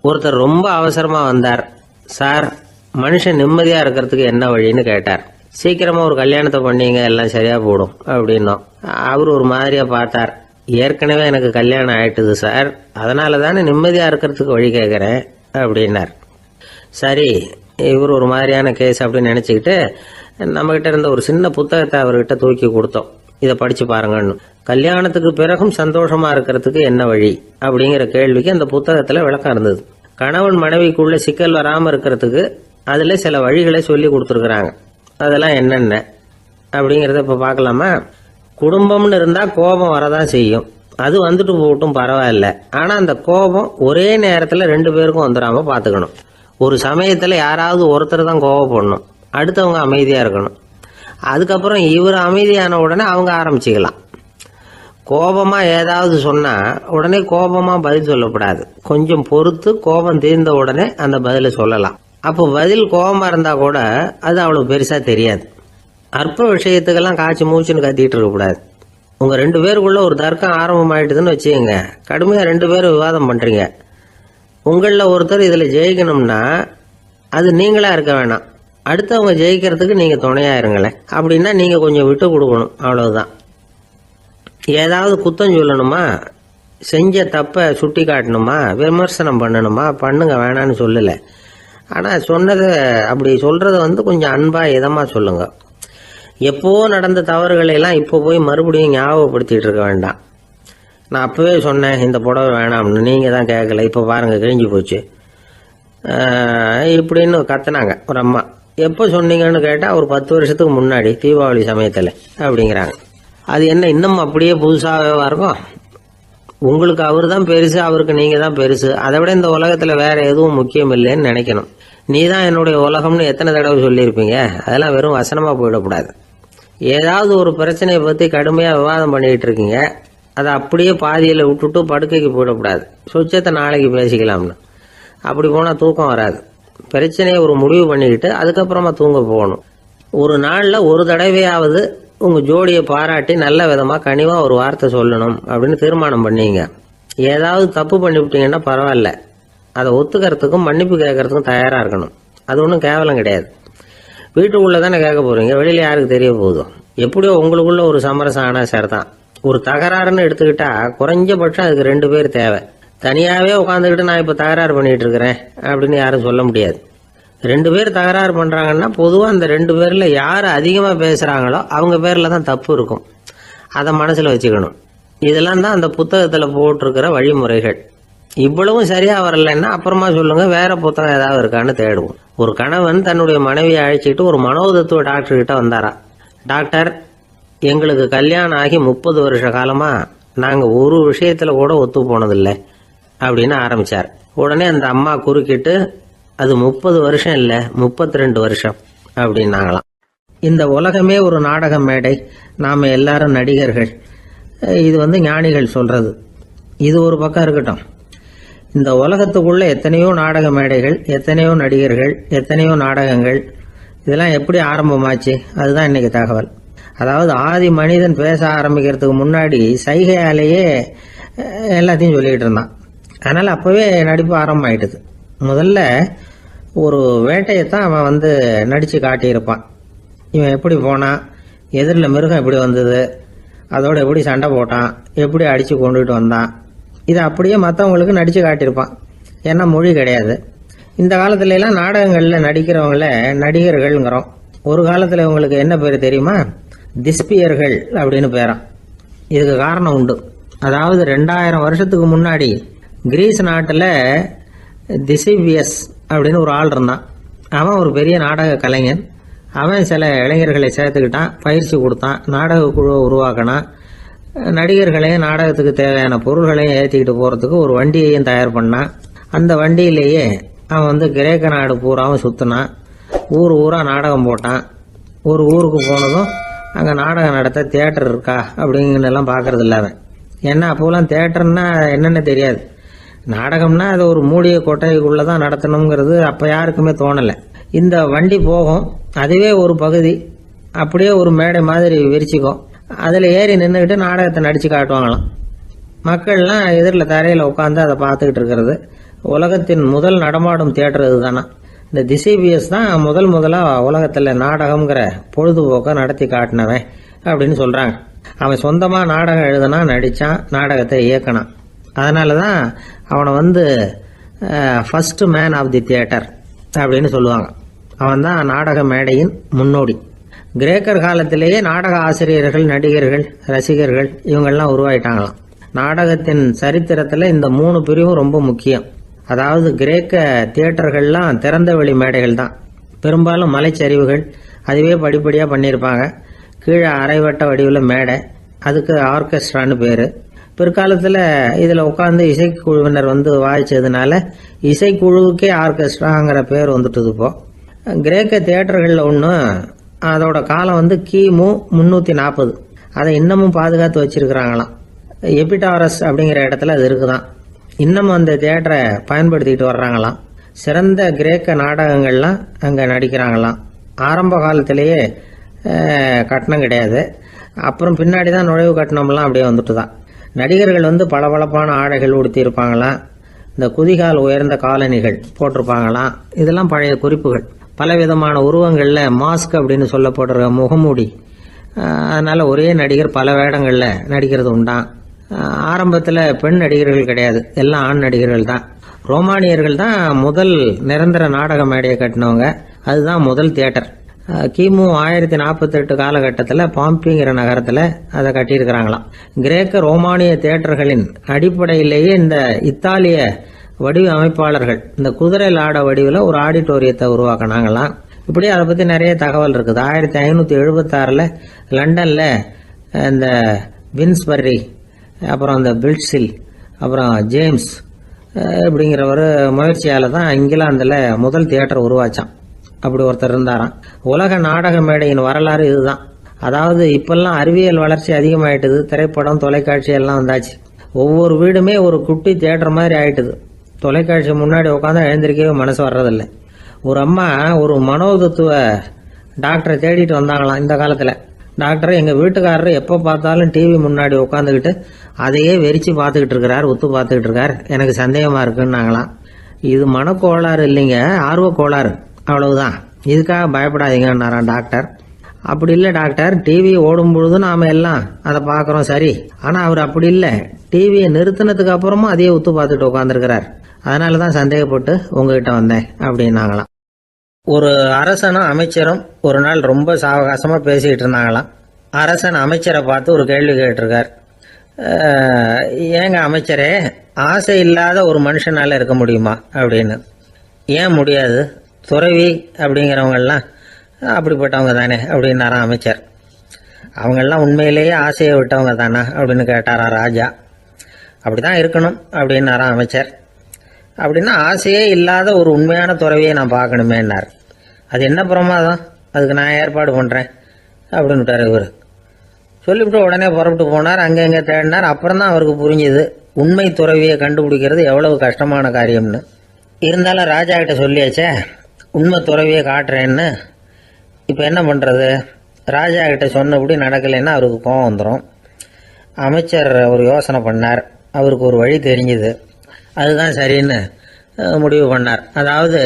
ஒருத்தர் ரொம்ப அவசரமா வந்தார். சார், மனுஷன் நிம்மதியா இருக்கிறதுக்கு என்ன வழின்னு கேட்டார். சீக்கிரமா ஒரு கல்யாணத்தை பண்ணீங்க, எல்லாம் சரியா போடும் அப்படின்னோம். அவர் ஒரு மாதிரியா பார்த்தார். ஏற்கனவே எனக்கு கல்யாணம் ஆயிட்டுது சார், அதனால தானே நிம்மதியா இருக்கிறதுக்கு வழி கேட்கறேன் அப்படின்னார். சரி, இவர் ஒரு மாதிரியான கேஸ் அப்படின்னு நினைச்சுக்கிட்டு நம்மகிட்ட இருந்த ஒரு சின்ன புத்தகத்தை அவர்கிட்ட தூக்கி கொடுத்தோம். இதை படிச்சு பாருங்கன்னு. கல்யாணத்துக்கு பிறகும் சந்தோஷமா இருக்கிறதுக்கு என்ன வழி அப்படிங்கிற கேள்விக்கு அந்த புத்தகத்துல விளக்கம் இருந்தது. கணவன் மனைவிக்குள்ள சிக்கல் வராம இருக்கிறதுக்கு அதுல சில வழிகளை சொல்லி கொடுத்துருக்குறாங்க. அதெல்லாம் என்னென்ன அப்படிங்கறத இப்ப பார்க்கலாமா? குடும்பம்னு இருந்தா கோபம் வரதான் செய்யும். அது வந்துட்டு போகட்டும், பரவாயில்ல. ஆனா அந்த கோபம் ஒரே நேரத்துல 2 பேருக்கும் வந்துடாம பாத்துக்கணும். ஒரு சமயத்துல யாராவது ஒருத்தர் தான் கோபப்படணும், அடுத்தவங்க அமைதியா இருக்கணும். அதுக்கப்புறம் இவர் அமைதியான உடனே அவங்க ஆரம்பிச்சுக்கலாம். கோபமா ஏதாவது சொன்னா உடனே கோபமா பதில் சொல்லக்கூடாது. கொஞ்சம் பொறுத்து கோபம் தீர்ந்த உடனே அந்த பதில சொல்லலாம். அப்போ பதில் கோபமா இருந்தா கூட அது அவ்வளவு பெருசா தெரியாது. அற்ப விஷயத்துக்கெல்லாம் காய்ச்சி மூச்சுன்னு கத்திட்டு இருக்க கூடாது. உங்க 2 பேருக்குள்ள ஒரு தர்க்கம் ஆரம்பமாயிட்டுதுன்னு வச்சுக்கோங்க. கடுமையா 2 பேரும் விவாதம் பண்றீங்க. உங்கள ஒருத்தர் இதுல ஜெயிக்கணும்னா அது நீங்களா இருக்க வேணாம், அடுத்தவங்க ஜெயிக்கிறதுக்கு நீங்க துணையா இருங்களேன். அப்படின்னா நீங்க கொஞ்சம் விட்டு கொடுக்கணும், அவ்வளவுதான். ஏதாவது குத்தம் சொல்லணுமா, செஞ்ச தப்ப சுட்டி காட்டணுமா, விமர்சனம் பண்ணணுமா, பண்ணுங்க, வேணான்னு சொல்லல. ஆனா சொன்னதை அப்படி சொல்றத கொஞ்சம் அன்பா இதமா சொல்லுங்க. எப்போ நடந்த தவறுகளை எல்லாம் இப்போ போய் மறுபடியும் ஞாபகப்படுத்திட்டு இருக்க வேண்டாம். நான் அப்பவே சொன்னேன் இந்த புடவை வேணாம்னு, நீங்க தான் கேட்கல, இப்ப பாருங்க கிழிஞ்சு போச்சு இப்படின்னு கத்துனாங்க ஒரு அம்மா. எப்போ சொன்னீங்கன்னு கேட்டா ஒரு 10 வருஷத்துக்கு முன்னாடி தீபாவளி சமயத்துல அப்படிங்கிறாங்க. அது என்ன இன்னும் அப்படியே புதுசாகவே இருக்கும்? உங்களுக்கு அவர் தான் பெருசு, அவருக்கு நீங்க தான் பெருசு. அதை விட இந்த உலகத்துல வேற எதுவும் முக்கியம் இல்லைன்னு நினைக்கணும். நீ தான் என்னுடைய உலகம்னு எத்தனை தடவை சொல்லியிருப்பீங்க? அதெல்லாம் வெறும் வசனமா போயிடக்கூடாது. ஏதாவது ஒரு பிரச்சனையை பத்தி கடுமையா விவாதம் பண்ணிட்டு இருக்கீங்க, அதை அப்படியே பாதியில விட்டுட்டு படுக்கைக்கு போயிடக்கூடாது. சொச்சத்தை நாளைக்கு பேசிக்கலாம்னு. அப்படி போனா தூக்கம் வராது. பிரச்சனையை ஒரு முடிவு பண்ணிக்கிட்டு அதுக்கப்புறமா தூங்க போகணும். ஒரு நாள்ல ஒரு தடவையாவது உங்க ஜோடியை பாராட்டி நல்ல விதமா கனிவா ஒரு வார்த்தை சொல்லணும் அப்படின்னு தீர்மானம் பண்ணீங்க. ஏதாவது தப்பு பண்ணிவிட்டீங்கன்னா பரவாயில்ல, அதை ஒத்துக்கிறதுக்கும் மன்னிப்பு கேட்கறதுக்கும் தயாரா இருக்கணும். அது ஒன்றும் கேவலம் கிடையாது. வீட்டுக்குள்ள தானே கேட்க போறீங்க, வெளியில யாருக்கு தெரிய போதும்? எப்படியோ உங்களுக்குள்ள ஒரு சமரசம் ஆனா சரிதான். ஒரு தகராறுன்னு எடுத்துக்கிட்டா குறைஞ்சபட்சம் அதுக்கு 2 பேர் தேவை. தனியாவே உட்காந்துக்கிட்டு நான் இப்ப தகராறு பண்ணிட்டு இருக்கிறேன் அப்படின்னு யாரும் சொல்ல முடியாது. 2 பேர் தகராறு பண்றாங்கன்னா பொதுவா அந்த 2 பேர்ல யாரு அதிகமா பேசுறாங்களோ அவங்க பேர்ல தான் தப்பு இருக்கும். அதை மனசுல வச்சுக்கணும். இதெல்லாம் தான் அந்த புத்தகத்துல போட்டிருக்கிற வழிமுறைகள். இவ்வளவும் சரியா வரலன்னா அப்புறமா சொல்லுங்க, வேற புத்தகம் ஏதாவது இருக்கான்னு தேடுவோம். ஒரு கணவன் தன்னுடைய மனைவியை அழைச்சிட்டு ஒரு மனோதத்துவ டாக்டர் கிட்ட வந்தாரா. டாக்டர், எங்களுக்கு கல்யாணம் ஆகி 30 வருஷ காலமா நாங்க ஒரு விஷயத்துல கூட ஒத்து போனதில்லை அப்படின்னு ஆரம்பிச்சார். உடனே அந்த அம்மா குறுக்கிட்டு, அது 30 வருஷம் இல்ல 32 வருஷம் அப்படின்னாங்களாம். இந்த உலகமே ஒரு நாடக மேடை, நாம எல்லாரும் நடிகர்கள். இது ஞானிகள் சொல்றது. இது ஒரு பக்கம் இருக்கட்டும். இந்த உலகத்துக்குள்ள எத்தனையோ நாடக மேடைகள், எத்தனையோ நடிகர்கள், எத்தனையோ நாடகங்கள். இதெல்லாம் எப்படி ஆரம்பமாச்சு? அதுதான் இன்னைக்கு தகவல். அதாவது ஆதி மனிதன் பேச ஆரம்பிக்கிறதுக்கு முன்னாடி சைகையாலேயே எல்லாத்தையும் சொல்லிக்கிட்டு இருந்தான். அதனால அப்பவே நடிப்பு ஆரம்பமாயிட்டுது. முதல்ல ஒரு வேட்டையத்தான் அவன் நடிச்சு காட்டியிருப்பான். இவன் எப்படி போனான், எதிரில் மிருகம் எப்படி வந்தது, அதோட எப்படி சண்டை போட்டான், எப்படி அடிச்சு கொண்டுகிட்டு வந்தான், இதை அப்படியே மற்றவங்களுக்கு நடிச்சு காட்டியிருப்பான். ஏன்னா மொழி கிடையாது. இந்த காலத்துல எல்லாம் நாடகங்கள்ல நடிக்கிறவங்கள நடிகர்கள்ங்கிறோம். ஒரு காலத்துல இவங்களுக்கு என்ன பேரு தெரியுமா? திஸ்பியர்கள் அப்படின்னு பேராம். இதுக்கு காரணம் உண்டு. அதாவது 2000 வருஷத்துக்கு முன்னாடி கிரீஸ் நாட்டுல திசிவியஸ் அப்படின்னு ஒரு ஆள் இருந்தான். அவன் ஒரு பெரிய நாடக கலைஞன். அவன் சில இளைஞர்களை சேர்த்துக்கிட்டான், பயிற்சி கொடுத்தான், நாடக குழுவை உருவாக்கினான். நடிகர்களையும் நாடகத்துக்கு தேவையான பொருள்களையும் ஏற்றிக்கிட்டு போறதுக்கு ஒரு வண்டியையும் தயார் பண்ணான். அந்த வண்டியிலேயே அவன் கிரேக்க நாடு பூராவும் சுத்தினான். ஊர் ஊரா நாடகம் போட்டான். ஒரு ஊருக்கு போனதும் அங்க நாடகம் நடத்த தியேட்டர் இருக்கா அப்படிங்கன்னு எல்லாம் பாக்குறது இல்ல அவன். ஏன்னா அப்போலாம் தியேட்டர்னா என்னன்னு தெரியாது. நாடகம்னா அது ஒரு மூடிய கொட்டைக்குள்ளதான் நடத்தணுங்கிறது அப்ப யாருக்குமே தோணல. இந்த வண்டி போகும், அதுவே ஒரு பகுதி அப்படியே ஒரு மேடை மாதிரி விரிச்சுக்கும். அதுல ஏறி நின்றுகிட்டு நாடகத்தை நடிச்சு காட்டுவாங்களாம். மக்கள்லாம் எதிரில் தரையில உட்காந்து அதை பார்த்துக்கிட்டு இருக்கிறது. உலகத்தின் முதல் நடமாடும் தியேட்டர் இதுதானா. இந்த திசைபியஸ் தான் முதலா உலகத்துல நாடகம்ங்கிற பொழுதுபோக்க நடத்தி காட்டினவன் அப்படின்னு சொல்றாங்க. அவன் சொந்தமா நாடகம் எழுதுனா, நடிச்சான், நாடகத்தை இயக்கினான். அதனாலதான் அவனை first man of the theatre அப்படின்னு சொல்லுவாங்க. அவன் தான் நாடக மேடையின் முன்னோடி. கிரேக்கர் காலத்திலேயே நாடக ஆசிரியர்கள், நடிகர்கள், ரசிகர்கள் இவங்கெல்லாம் உருவாயிட்டாங்களாம். நாடகத்தின் சரித்திரத்தில் இந்த 3 பிரிவும் ரொம்ப முக்கியம். அதாவது கிரேக்க தியேட்டர்கள்லாம் திறந்த வெளி மேடைகள் தான். பெரும்பாலும் மலைச்சரிவுகள், அதுவே படிப்படியாக பண்ணியிருப்பாங்க. கீழே அரைவட்ட வடிவில் மேடை, அதுக்கு ஆர்கெஸ்ட்ரான்னு பேர். பிற்காலத்தில் இதில் உட்காந்து இசைக்குழுவினர் வாய்ச்சதுனால இசைக்குழுவுக்கே ஆர்கெஸ்ட்ராங்கிற பேர் வந்துட்டுது. இப்போ கிரேக்க தியேட்டர்களில் ஒன்று, அதோட காலம் கிமு 340. அதை இன்னமும் பாதுகாத்து வச்சிருக்கிறாங்களாம். எபிடாரஸ் அப்படிங்கிற இடத்துல அது இருக்குதான். இன்னமும் அந்த தியேட்டரை பயன்படுத்திக்கிட்டு வர்றாங்களாம். சிறந்த கிரேக்க நாடகங்கள்லாம் அங்கே நடிக்கிறாங்களாம். ஆரம்ப காலத்திலேயே கட்டணம் கிடையாது. அப்புறம் பின்னாடி தான் நுழைவு கட்டணம்லாம் அப்படியே வந்துட்டு தான். நடிகர்கள் பளபளப்பான ஆடைகள் உடுத்தி இருப்பாங்களாம். இந்த குதிகால் உயர்ந்த காலணிகள் போட்டிருப்பாங்களாம். இதெல்லாம் பழைய குறிப்புகள். பலவிதமான உருவங்களில் மாஸ்க் அப்படின்னு சொல்லப்படுற முகமூடி. அதனால ஒரே நடிகர் பல வேடங்களில் நடிக்கிறது உண்டான். ஆரம்பத்தில் பெண் நடிகர்கள் கிடையாது, எல்லாம் ஆண் நடிகர்கள் தான். ரோமானியர்கள் தான் முதல் நிரந்தர நாடக மேடையை கட்டினவங்க. அதுதான் முதல் தியேட்டர். கிமு 1048 காலகட்டத்தில் பாம்பிங்கிற நகரத்தில் அதை கட்டியிருக்கிறாங்களாம். கிரேக்க ரோமானிய தியேட்டர்களின் அடிப்படையிலேயே இந்த இத்தாலிய வடிவ அமைப்பாளர்கள் இந்த குதிரை லாட வடிவில் ஒரு ஆடிட்டோரியத்தை உருவாக்கினாங்களாம். இப்படி அதை பற்றி நிறைய தகவல் இருக்குது. 1576 லண்டனில் இந்த வின்ஸ்பர்ரி, அப்புறம் இந்த பில்ட்ஸில், அப்புறம் ஜேம்ஸ் இப்படிங்கிற ஒரு முயற்சியால் தான் இங்கிலாந்தில் முதல் தியேட்டர் உருவாச்சான். அப்படி ஒருத்தர் இருந்தாராம். உலக நாடக மேடையின் வரலாறு இதுதான். அதாவது இப்பெல்லாம் அறிவியல் வளர்ச்சி அதிகமாயிட்டுது. திரைப்படம், தொலைக்காட்சி எல்லாம் வந்தாச்சு. ஒவ்வொரு வீடுமே ஒரு குட்டி தியேட்டர் மாதிரி ஆயிட்டுது. தொலைக்காட்சி முன்னாடி உட்காந்து எழுந்திருக்கவே மனசு வர்றதில்லை. ஒரு அம்மா ஒரு மனோதத்துவ டாக்டரை தேடிட்டு வந்தாங்களாம் இந்த காலத்தில். டாக்டர், எங்கள் வீட்டுக்காரர் எப்போ பார்த்தாலும் டிவி முன்னாடி உட்காந்துக்கிட்டு அதையே வெறிச்சு பார்த்துக்கிட்டு இருக்கிறார், உத்து பார்த்துக்கிட்டு இருக்கார், எனக்கு சந்தேகமாக இருக்குன்னாங்களாம். இது மனக்கோளாறு இல்லைங்க, ஆர்வ கோளாறு, அவ்வளவுதான், இதுக்காக பயப்படாதீங்கன்னாராம் டாக்டர். அப்படி இல்லை டாக்டர், டிவி ஓடும் பொழுது நாம எல்லாம் அதை பார்க்குறோம் சரி, ஆனால் அவர் அப்படி இல்லை, டிவியை நிறுத்தினதுக்கு அப்புறமும் அதையே உத்து பார்த்துட்டு உட்காந்துருக்கிறார், அதனால தான் சந்தேகப்பட்டு உங்ககிட்ட வந்தேன் அப்படின்னாங்களாம். ஒரு அரசனும் அமைச்சரும் ஒரு நாள் ரொம்ப சாவகாசமாக பேசிக்கிட்டு இருந்தாங்களாம். அரசன் அமைச்சரை பார்த்து ஒரு கேள்வி கேட்டிருக்கார். ஏங்க அமைச்சரே, ஆசை இல்லாத ஒரு மனுஷனால இருக்க முடியுமா அப்படின்னு. ஏன் முடியாது, துறவி அப்படிங்கிறவங்கெல்லாம் அப்படிப்பட்டவங்க தானே அப்படின்னாராம் அமைச்சர். அவங்கெல்லாம் உண்மையிலேயே ஆசையை விட்டவங்க தானா அப்படின்னு கேட்டாரா ராஜா. அப்படிதான் இருக்கணும் அப்படின்னாராம் அமைச்சர். அப்படின்னா ஆசையே இல்லாத ஒரு உண்மையான துறவியை நான் பார்க்கணுமேன்னார். அது என்ன பிரமாதம், அதுக்கு நான் ஏற்பாடு பண்ணுறேன் அப்படின்னு விட்டார் இவர். சொல்லிவிட்டு உடனே புறப்பட்டு போனார். அங்கே தேடினார். அப்புறம் தான் அவருக்கு புரிஞ்சுது உண்மை துறவியை கண்டுபிடிக்கிறது எவ்வளவு கஷ்டமான காரியம்னு. இருந்தாலும் ராஜா கிட்ட சொல்லியாச்சே உண்மை துறவியை காட்டுறேன்னு. இப்போ என்ன பண்ணுறது, ராஜா கிட்ட சொன்னபடி நடக்கலைன்னா அவருக்கு கோபம் வந்துடும். அமைச்சர் ஒரு யோசனை பண்ணார். அவருக்கு ஒரு வழி தெரிஞ்சுது. அதுதான் சரின்னு முடிவு பண்ணார். அதாவது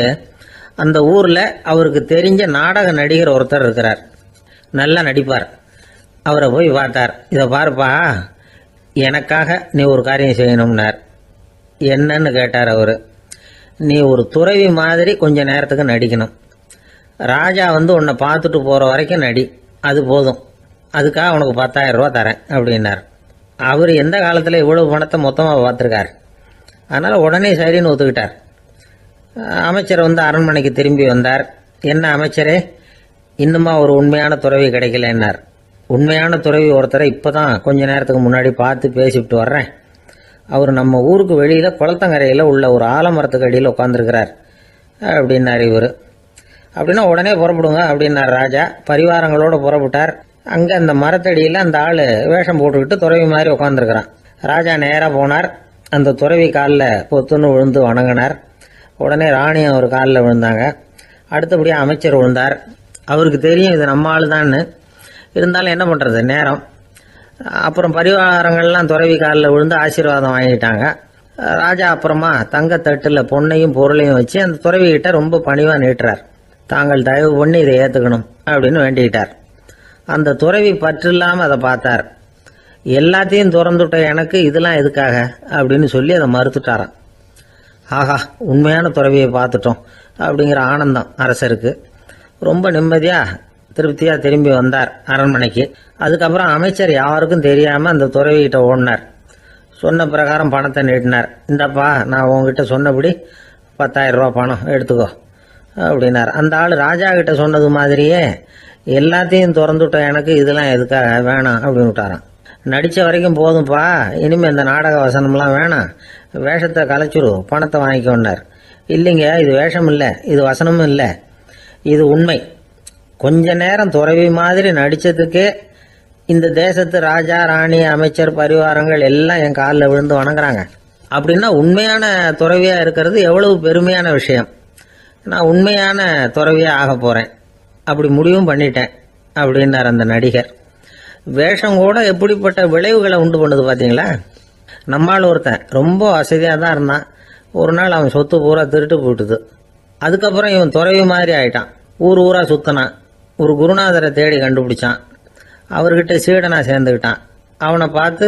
அந்த ஊரில் அவருக்கு தெரிஞ்ச நாடக நடிகர் ஒருத்தர் இருக்கிறார், நல்லா நடிப்பார். அவரை போய் பார்த்தார். இதை பாருப்பா, எனக்காக நீ ஒரு காரியம் செய்யணும்னார். என்னன்னு கேட்டார் அவர். நீ ஒரு துறவி மாதிரி கொஞ்ச நேரத்துக்கு நடிக்கணும். ராஜா உன்னை பார்த்துட்டு போகிற வரைக்கும் நடி, அது போதும், அதுக்காக உனக்கு 10,000 ரூபா தரேன் அப்படின்னார். அவர் எந்த காலத்தில் இவ்வளவு பணத்தை மொத்தமாக பார்த்துருக்கார். அதனால் உடனே சரின்னு ஒத்துக்கிட்டார். அமைச்சர் அரண்மனைக்கு திரும்பி வந்தார். என்ன அமைச்சரே, இன்னுமா ஒரு உண்மையான துறவி கிடைக்கலன்னார். உண்மையான துறவி ஒருத்தரை இப்போ தான் கொஞ்ச நேரத்துக்கு முன்னாடி பார்த்து பேசிவிட்டு வர்றேன். அவர் நம்ம ஊருக்கு வெளியில் குளத்தங்கரையில் உள்ள ஒரு ஆலமரத்துக்கு அடியில் உட்காந்துருக்கிறார் அப்படின்னார் இவர். அப்படின்னா உடனே புறப்படுங்க அப்படின்னார் ராஜா. பரிவாரங்களோடு புறப்பட்டார். அங்கே அந்த மரத்தடியில் அந்த ஆள் வேஷம் போட்டுக்கிட்டு துறவி மாதிரி உட்காந்துருக்கிறான். ராஜா நேராக போனார். அந்த துறவி காலில் பொத்துன்னு விழுந்து வணங்கினார். உடனே ராணியும் அவர் காலில் விழுந்தாங்க. அடுத்தபடியாக அமைச்சர் விழுந்தார். அவருக்கு தெரியும் இது நம்ம ஆள் தான்னு. இருந்தாலும் என்ன பண்ணுறது, நேரம். அப்புறம் பரிவாரங்கள்லாம் துறவி காலில் விழுந்து ஆசீர்வாதம் வாங்கிட்டாங்க. ராஜா அப்புறமா தங்கத்தட்டுல பொண்ணையும் பொருளையும் வச்சு அந்த துறவிகிட்ட ரொம்ப பணிவா நீட்டுறார். தாங்கள் தயவு பண்ணி இதை ஏத்துக்கணும் அப்படின்னு வேண்டிக்கிட்டார். அந்த துறவி பற்றில்லாம அதை பார்த்தார். எல்லாத்தையும் திறந்துட்ட எனக்கு இதெல்லாம் எதுக்காக அப்படின்னு சொல்லி அதை மறுத்துட்டாராம். ஆஹா, உண்மையான துறவியை பார்த்துட்டோம் அப்படிங்கிற ஆனந்தம் அரசருக்கு. ரொம்ப நிம்மதியா திருப்தியா திரும்பி வந்தார் அரண்மனைக்கு. அதுக்கப்புறம் அமைச்சர் யாருக்கும் தெரியாம அந்த துறவிகிட்ட ஓடினார். சொன்ன பிரகாரம் பணத்தை நீட்டினார். இந்தப்பா, நான் உங்ககிட்ட சொன்னபடி 10,000 ரூபா பணம் எடுத்துக்கோ அப்படின்னார். அந்த ஆள் ராஜா கிட்ட சொன்னது மாதிரியே எல்லாத்தையும் திறந்துட்ட எனக்கு இதெல்லாம் எதுக்காக வேணாம் அப்படின்னு விட்டாராம். நடிச்ச வரைக்கும் போதும்பா, இனிமே இந்த நாடக வசனம்லாம் வேணாம், வேஷத்தை கலைச்சிரு, பணத்தை வாங்கிக்கோன்னார். இல்லைங்க, இது வேஷம் இல்லை, இது வசனமும் இல்லை, இது உண்மை. கொஞ்ச நேரம் துறவி மாதிரி நடிச்சதுக்கே இந்த தேசத்து ராஜா ராணி அமைச்சர் பரிவாரங்கள் எல்லாம் என் காலில் விழுந்து வணங்குறாங்க. அப்படின்னா உண்மையான துறவியா இருக்கிறது எவ்வளவு பெருமையான விஷயம். நான் உண்மையான துறவியா ஆக போறேன், அப்படி முடிவும் பண்ணிட்டேன் அப்படின்னார் அந்த நடிகர். வேஷம் கூட எப்படிப்பட்ட விளைவுகளை உண்டு பண்ணுது பாத்தீங்களா. நம்மால் ஒருத்தன் ரொம்ப வசதியா தான் இருந்தான். ஒரு நாள் அவன் சொத்து பூரா திருட்டு போட்டுது. அதுக்கப்புறம் இவன் துறவி மாதிரி ஆயிட்டான். ஊர் ஊரா சுத்தினான். ஒரு குருநாதரை தேடி கண்டுபிடிச்சான். அவர்கிட்ட சீடனா சேர்ந்துக்கிட்டான். அவனை பார்த்து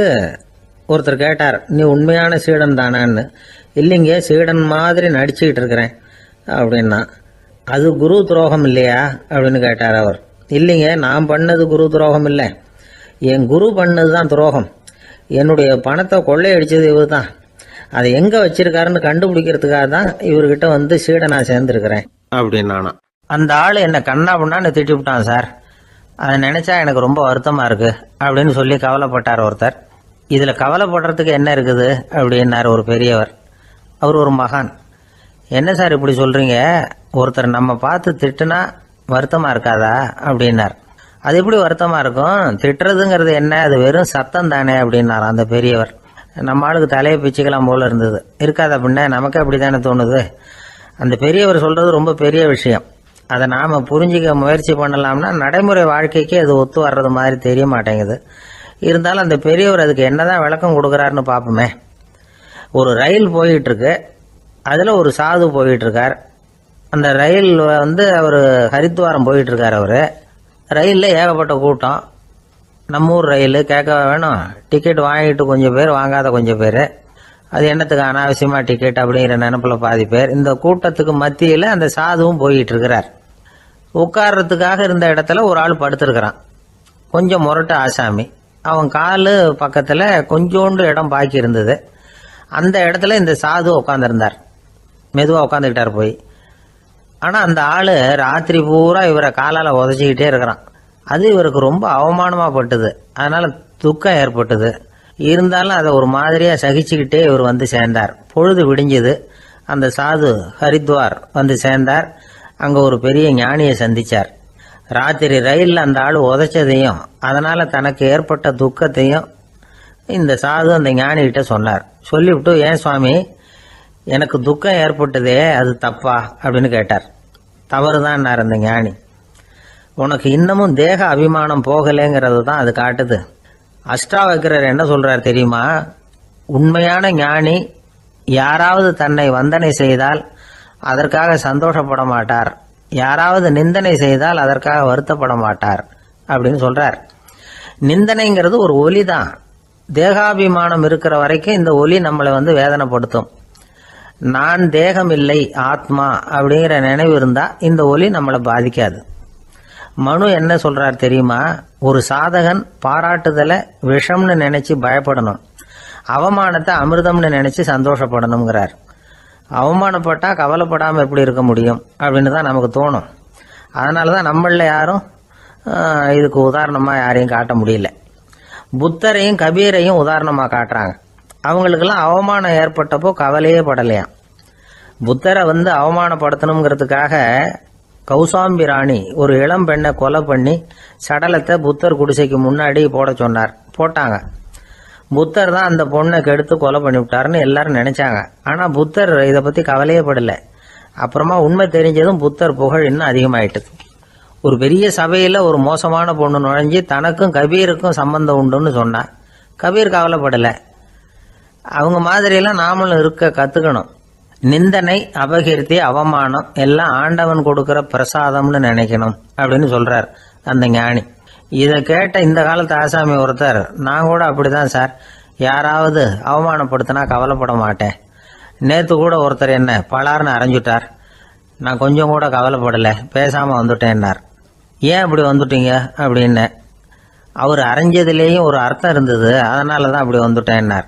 ஒருத்தர் கேட்டார், நீ உண்மையான சீடன் தானான்னு. இல்லைங்க, சீடன் மாதிரி நடிச்சுக்கிட்டு இருக்கிறேன் அப்படின்னா. அது குரு துரோகம் இல்லையா அப்படின்னு கேட்டார் அவர். இல்லைங்க, நான் பண்ணது குரு துரோகம் இல்லை, என் குரு பண்ணது தான் துரோகம். என்னுடைய பணத்தை கொள்ளையடிச்சது இவர் தான். அதை எங்க வச்சிருக்காருன்னு கண்டுபிடிக்கிறதுக்காக தான் இவர்கிட்ட வந்து சீடனா சேர்ந்துருக்கிறேன் அப்படின்னானா. அந்த ஆள் என்ன கண்ணா பண்ணான்னு திட்டி விட்டான் சார். அதை நினைச்சா எனக்கு ரொம்ப வருத்தமா இருக்கு அப்படின்னு சொல்லி கவலைப்பட்டார் ஒருத்தர். இதுல கவலைப்படுறதுக்கு என்ன இருக்குது அப்படின்னாரு ஒரு பெரியவர். அவர் ஒரு மகான். என்ன சார் இப்படி சொல்றீங்க, ஒருத்தர் நம்ம பார்த்து திட்டுனா வருத்தமா இருக்காதா அப்படின்னார். அது எப்படி வருத்தமா இருக்கும், திட்டுறதுங்கிறது என்ன, அது வெறும் சத்தம் தானே அப்படின்னார் அந்த பெரியவர். நம்ம ஆளுக்கு தலையை பிச்சுக்கலாம் போல இருந்தது. இருக்காது அப்படின்னா நமக்கு அப்படித்தானே தோணுது. அந்த பெரியவர் சொல்றது ரொம்ப பெரிய விஷயம். அதை நாம புரிஞ்சிக்க முயற்சி பண்ணலாம்னா நடைமுறை வாழ்க்கைக்கு அது ஒத்து வர்றது மாதிரி தெரிய மாட்டேங்குது. இருந்தாலும் அந்த பெரியவர் அதுக்கு என்னதான் விளக்கம் கொடுக்கறாருன்னு பார்ப்போமே. ஒரு ரயில் போயிட்டு இருக்கு, அதுல ஒரு சாது போயிட்டு இருக்கார். அந்த ரயில் அவர் ஹரித்வாரம் போயிட்டு இருக்காரு. அவரு ரயில்ல ஏகப்பட்ட கூட்டம். நம்ம ஊர் ரயில் கேட்க வேணும், டிக்கெட் வாங்கிட்டு கொஞ்சம் பேர், வாங்காத கொஞ்சம் பேர். அது என்னத்துக்கு அனாவசியமா டிக்கெட் அப்படிங்கிற நினைப்புல பாதி பேர். இந்த கூட்டத்துக்கு மத்தியில அந்த சாதுவும் போயிட்டு இருக்கிறார். உட்கார்றதுக்காக இருந்த இடத்துல ஒரு ஆள் படுத்திருக்கிறான். கொஞ்சம் முரட்டு ஆசாமி. அவன் காலு பக்கத்துல கொஞ்சோண்டு இடம் பாக்கி இருந்தது. அந்த இடத்துல இந்த சாது உட்காந்துருந்தார். மெதுவா உட்காந்துக்கிட்டார் போய். ஆனா அந்த ஆளு ராத்திரி பூரா இவரை காலால உதச்சிக்கிட்டே இருக்கிறான். அது இவருக்கு ரொம்ப அவமானமா பட்டது. அதனால துக்கம் ஏற்பட்டது. இருந்தாலும் அதை ஒரு மாதிரியா சகிச்சுக்கிட்டே இவர் வந்து சேர்ந்தார். பொழுது விடிஞ்சது. அந்த சாது ஹரித்வார் வந்து சேர்ந்தார். அங்க ஒரு பெரிய ஞானியை சந்திச்சார். ராத்திரி ரயில்ல அந்த ஆளு உதைச்சதையும் அதனால தனக்கு ஏற்பட்ட துக்கத்தையும் இந்த சாது அந்த ஞானி கிட்ட சொன்னார். சொல்லிவிட்டு, ஏன் சுவாமி, எனக்கு துக்கம் ஏற்பட்டதே அது தப்பா அப்படின்னு கேட்டார். தவறுதான் அந்த ஞானி. உனக்கு இன்னமும் தேக அபிமானம் போகலைங்கிறது தான் அது காட்டுது. அஷ்டாவக்ரர் என்ன சொல்றார் தெரியுமா, உண்மையான ஞானி யாராவது தன்னை வந்தனை செய்தால் அதற்காக சந்தோஷப்பட மாட்டார், யாராவது நிந்தனை செய்தால் அதற்காக வருத்தப்பட மாட்டார் அப்படின்னு சொல்றார். நிந்தனைங்கிறது ஒரு ஒலி தான். தேகாபிமானம் இருக்கிற வரைக்கும் இந்த ஒலி நம்மளை வேதனைப்படுத்தும். நான் தேகம் இல்லை, ஆத்மா அப்படிங்கிற நினைவு இருந்தா இந்த ஒலி நம்மளை பாதிக்காது. மனு என்ன சொல்றார் தெரியுமா, ஒரு சாதகன் பாராட்டுதலை விஷம்னு நினைச்சு பயப்படணும், அவமானத்தை அமிர்தம்னு நினைச்சு சந்தோஷப்படணுங்கிறார். அவமானப்பட்டா கவலைப்படாம எப்படி இருக்க முடியும் அப்படின்னு தான் நமக்கு தோணும். அதனாலதான் நம்மள யாரும் இதுக்கு உதாரணமா யாரையும் காட்ட முடியல. புத்தரையும் கபீரையும் உதாரணமா காட்டுறாங்க. அவங்களுக்கெல்லாம் அவமானம் ஏற்பட்டப்போ கவலையே படலையாம். புத்தரை அவமானப்படுத்தணுங்கிறதுக்காக கௌசாம்பி ராணி ஒரு இளம் பெண்ணை கொலை பண்ணி சடலத்தை புத்தர் குடிசைக்கு முன்னாடி போட சொன்னார். போட்டாங்க. புத்தர் தான் அந்த பொண்ணை கெடுத்து கொலை பண்ணி விட்டாருன்னு எல்லாரும் நினைச்சாங்க. ஆனா புத்தர் இதை பத்தி கவலையே படல. அப்புறமா உண்மை தெரிஞ்சதும் புத்தர் புகழ் இன்னும் அதிகமாயிட்டது. ஒரு பெரிய சபையில ஒரு மோசமான பொண்ணு நுழைஞ்சு தனக்கும் கபீருக்கும் சம்பந்தம் உண்டுன்னு சொன்னா கபீர் கவலைப்படல. அவங்க மாதிரியெல்லாம் நாமளும் இருக்க கத்துக்கணும். நிந்தனை, அபகீர்த்தி, அவமானம் எல்லாம் ஆண்டவன் கொடுக்கிற பிரசாதம்னு நினைக்கணும் அப்படின்னு சொல்றார் அந்த ஞானி. இதை கேட்ட இந்த காலத்து ஆசாமி ஒருத்தர், நான் கூட அப்படிதான் சார், யாராவது அவமானப்படுத்தினா கவலைப்பட மாட்டேன். நேத்து கூட ஒருத்தர் என்ன பலார்னு அரைஞ்சுட்டார், நான் கொஞ்சம் கூட கவலைப்படலை, பேசாம வந்துட்டேன்னார். ஏன் அப்படி வந்துட்டீங்க அப்படின்னு. அவர் அரைஞ்சதுலேயும் ஒரு அர்த்தம் இருந்தது, அதனால தான் அப்படி வந்துட்டேன்னார்.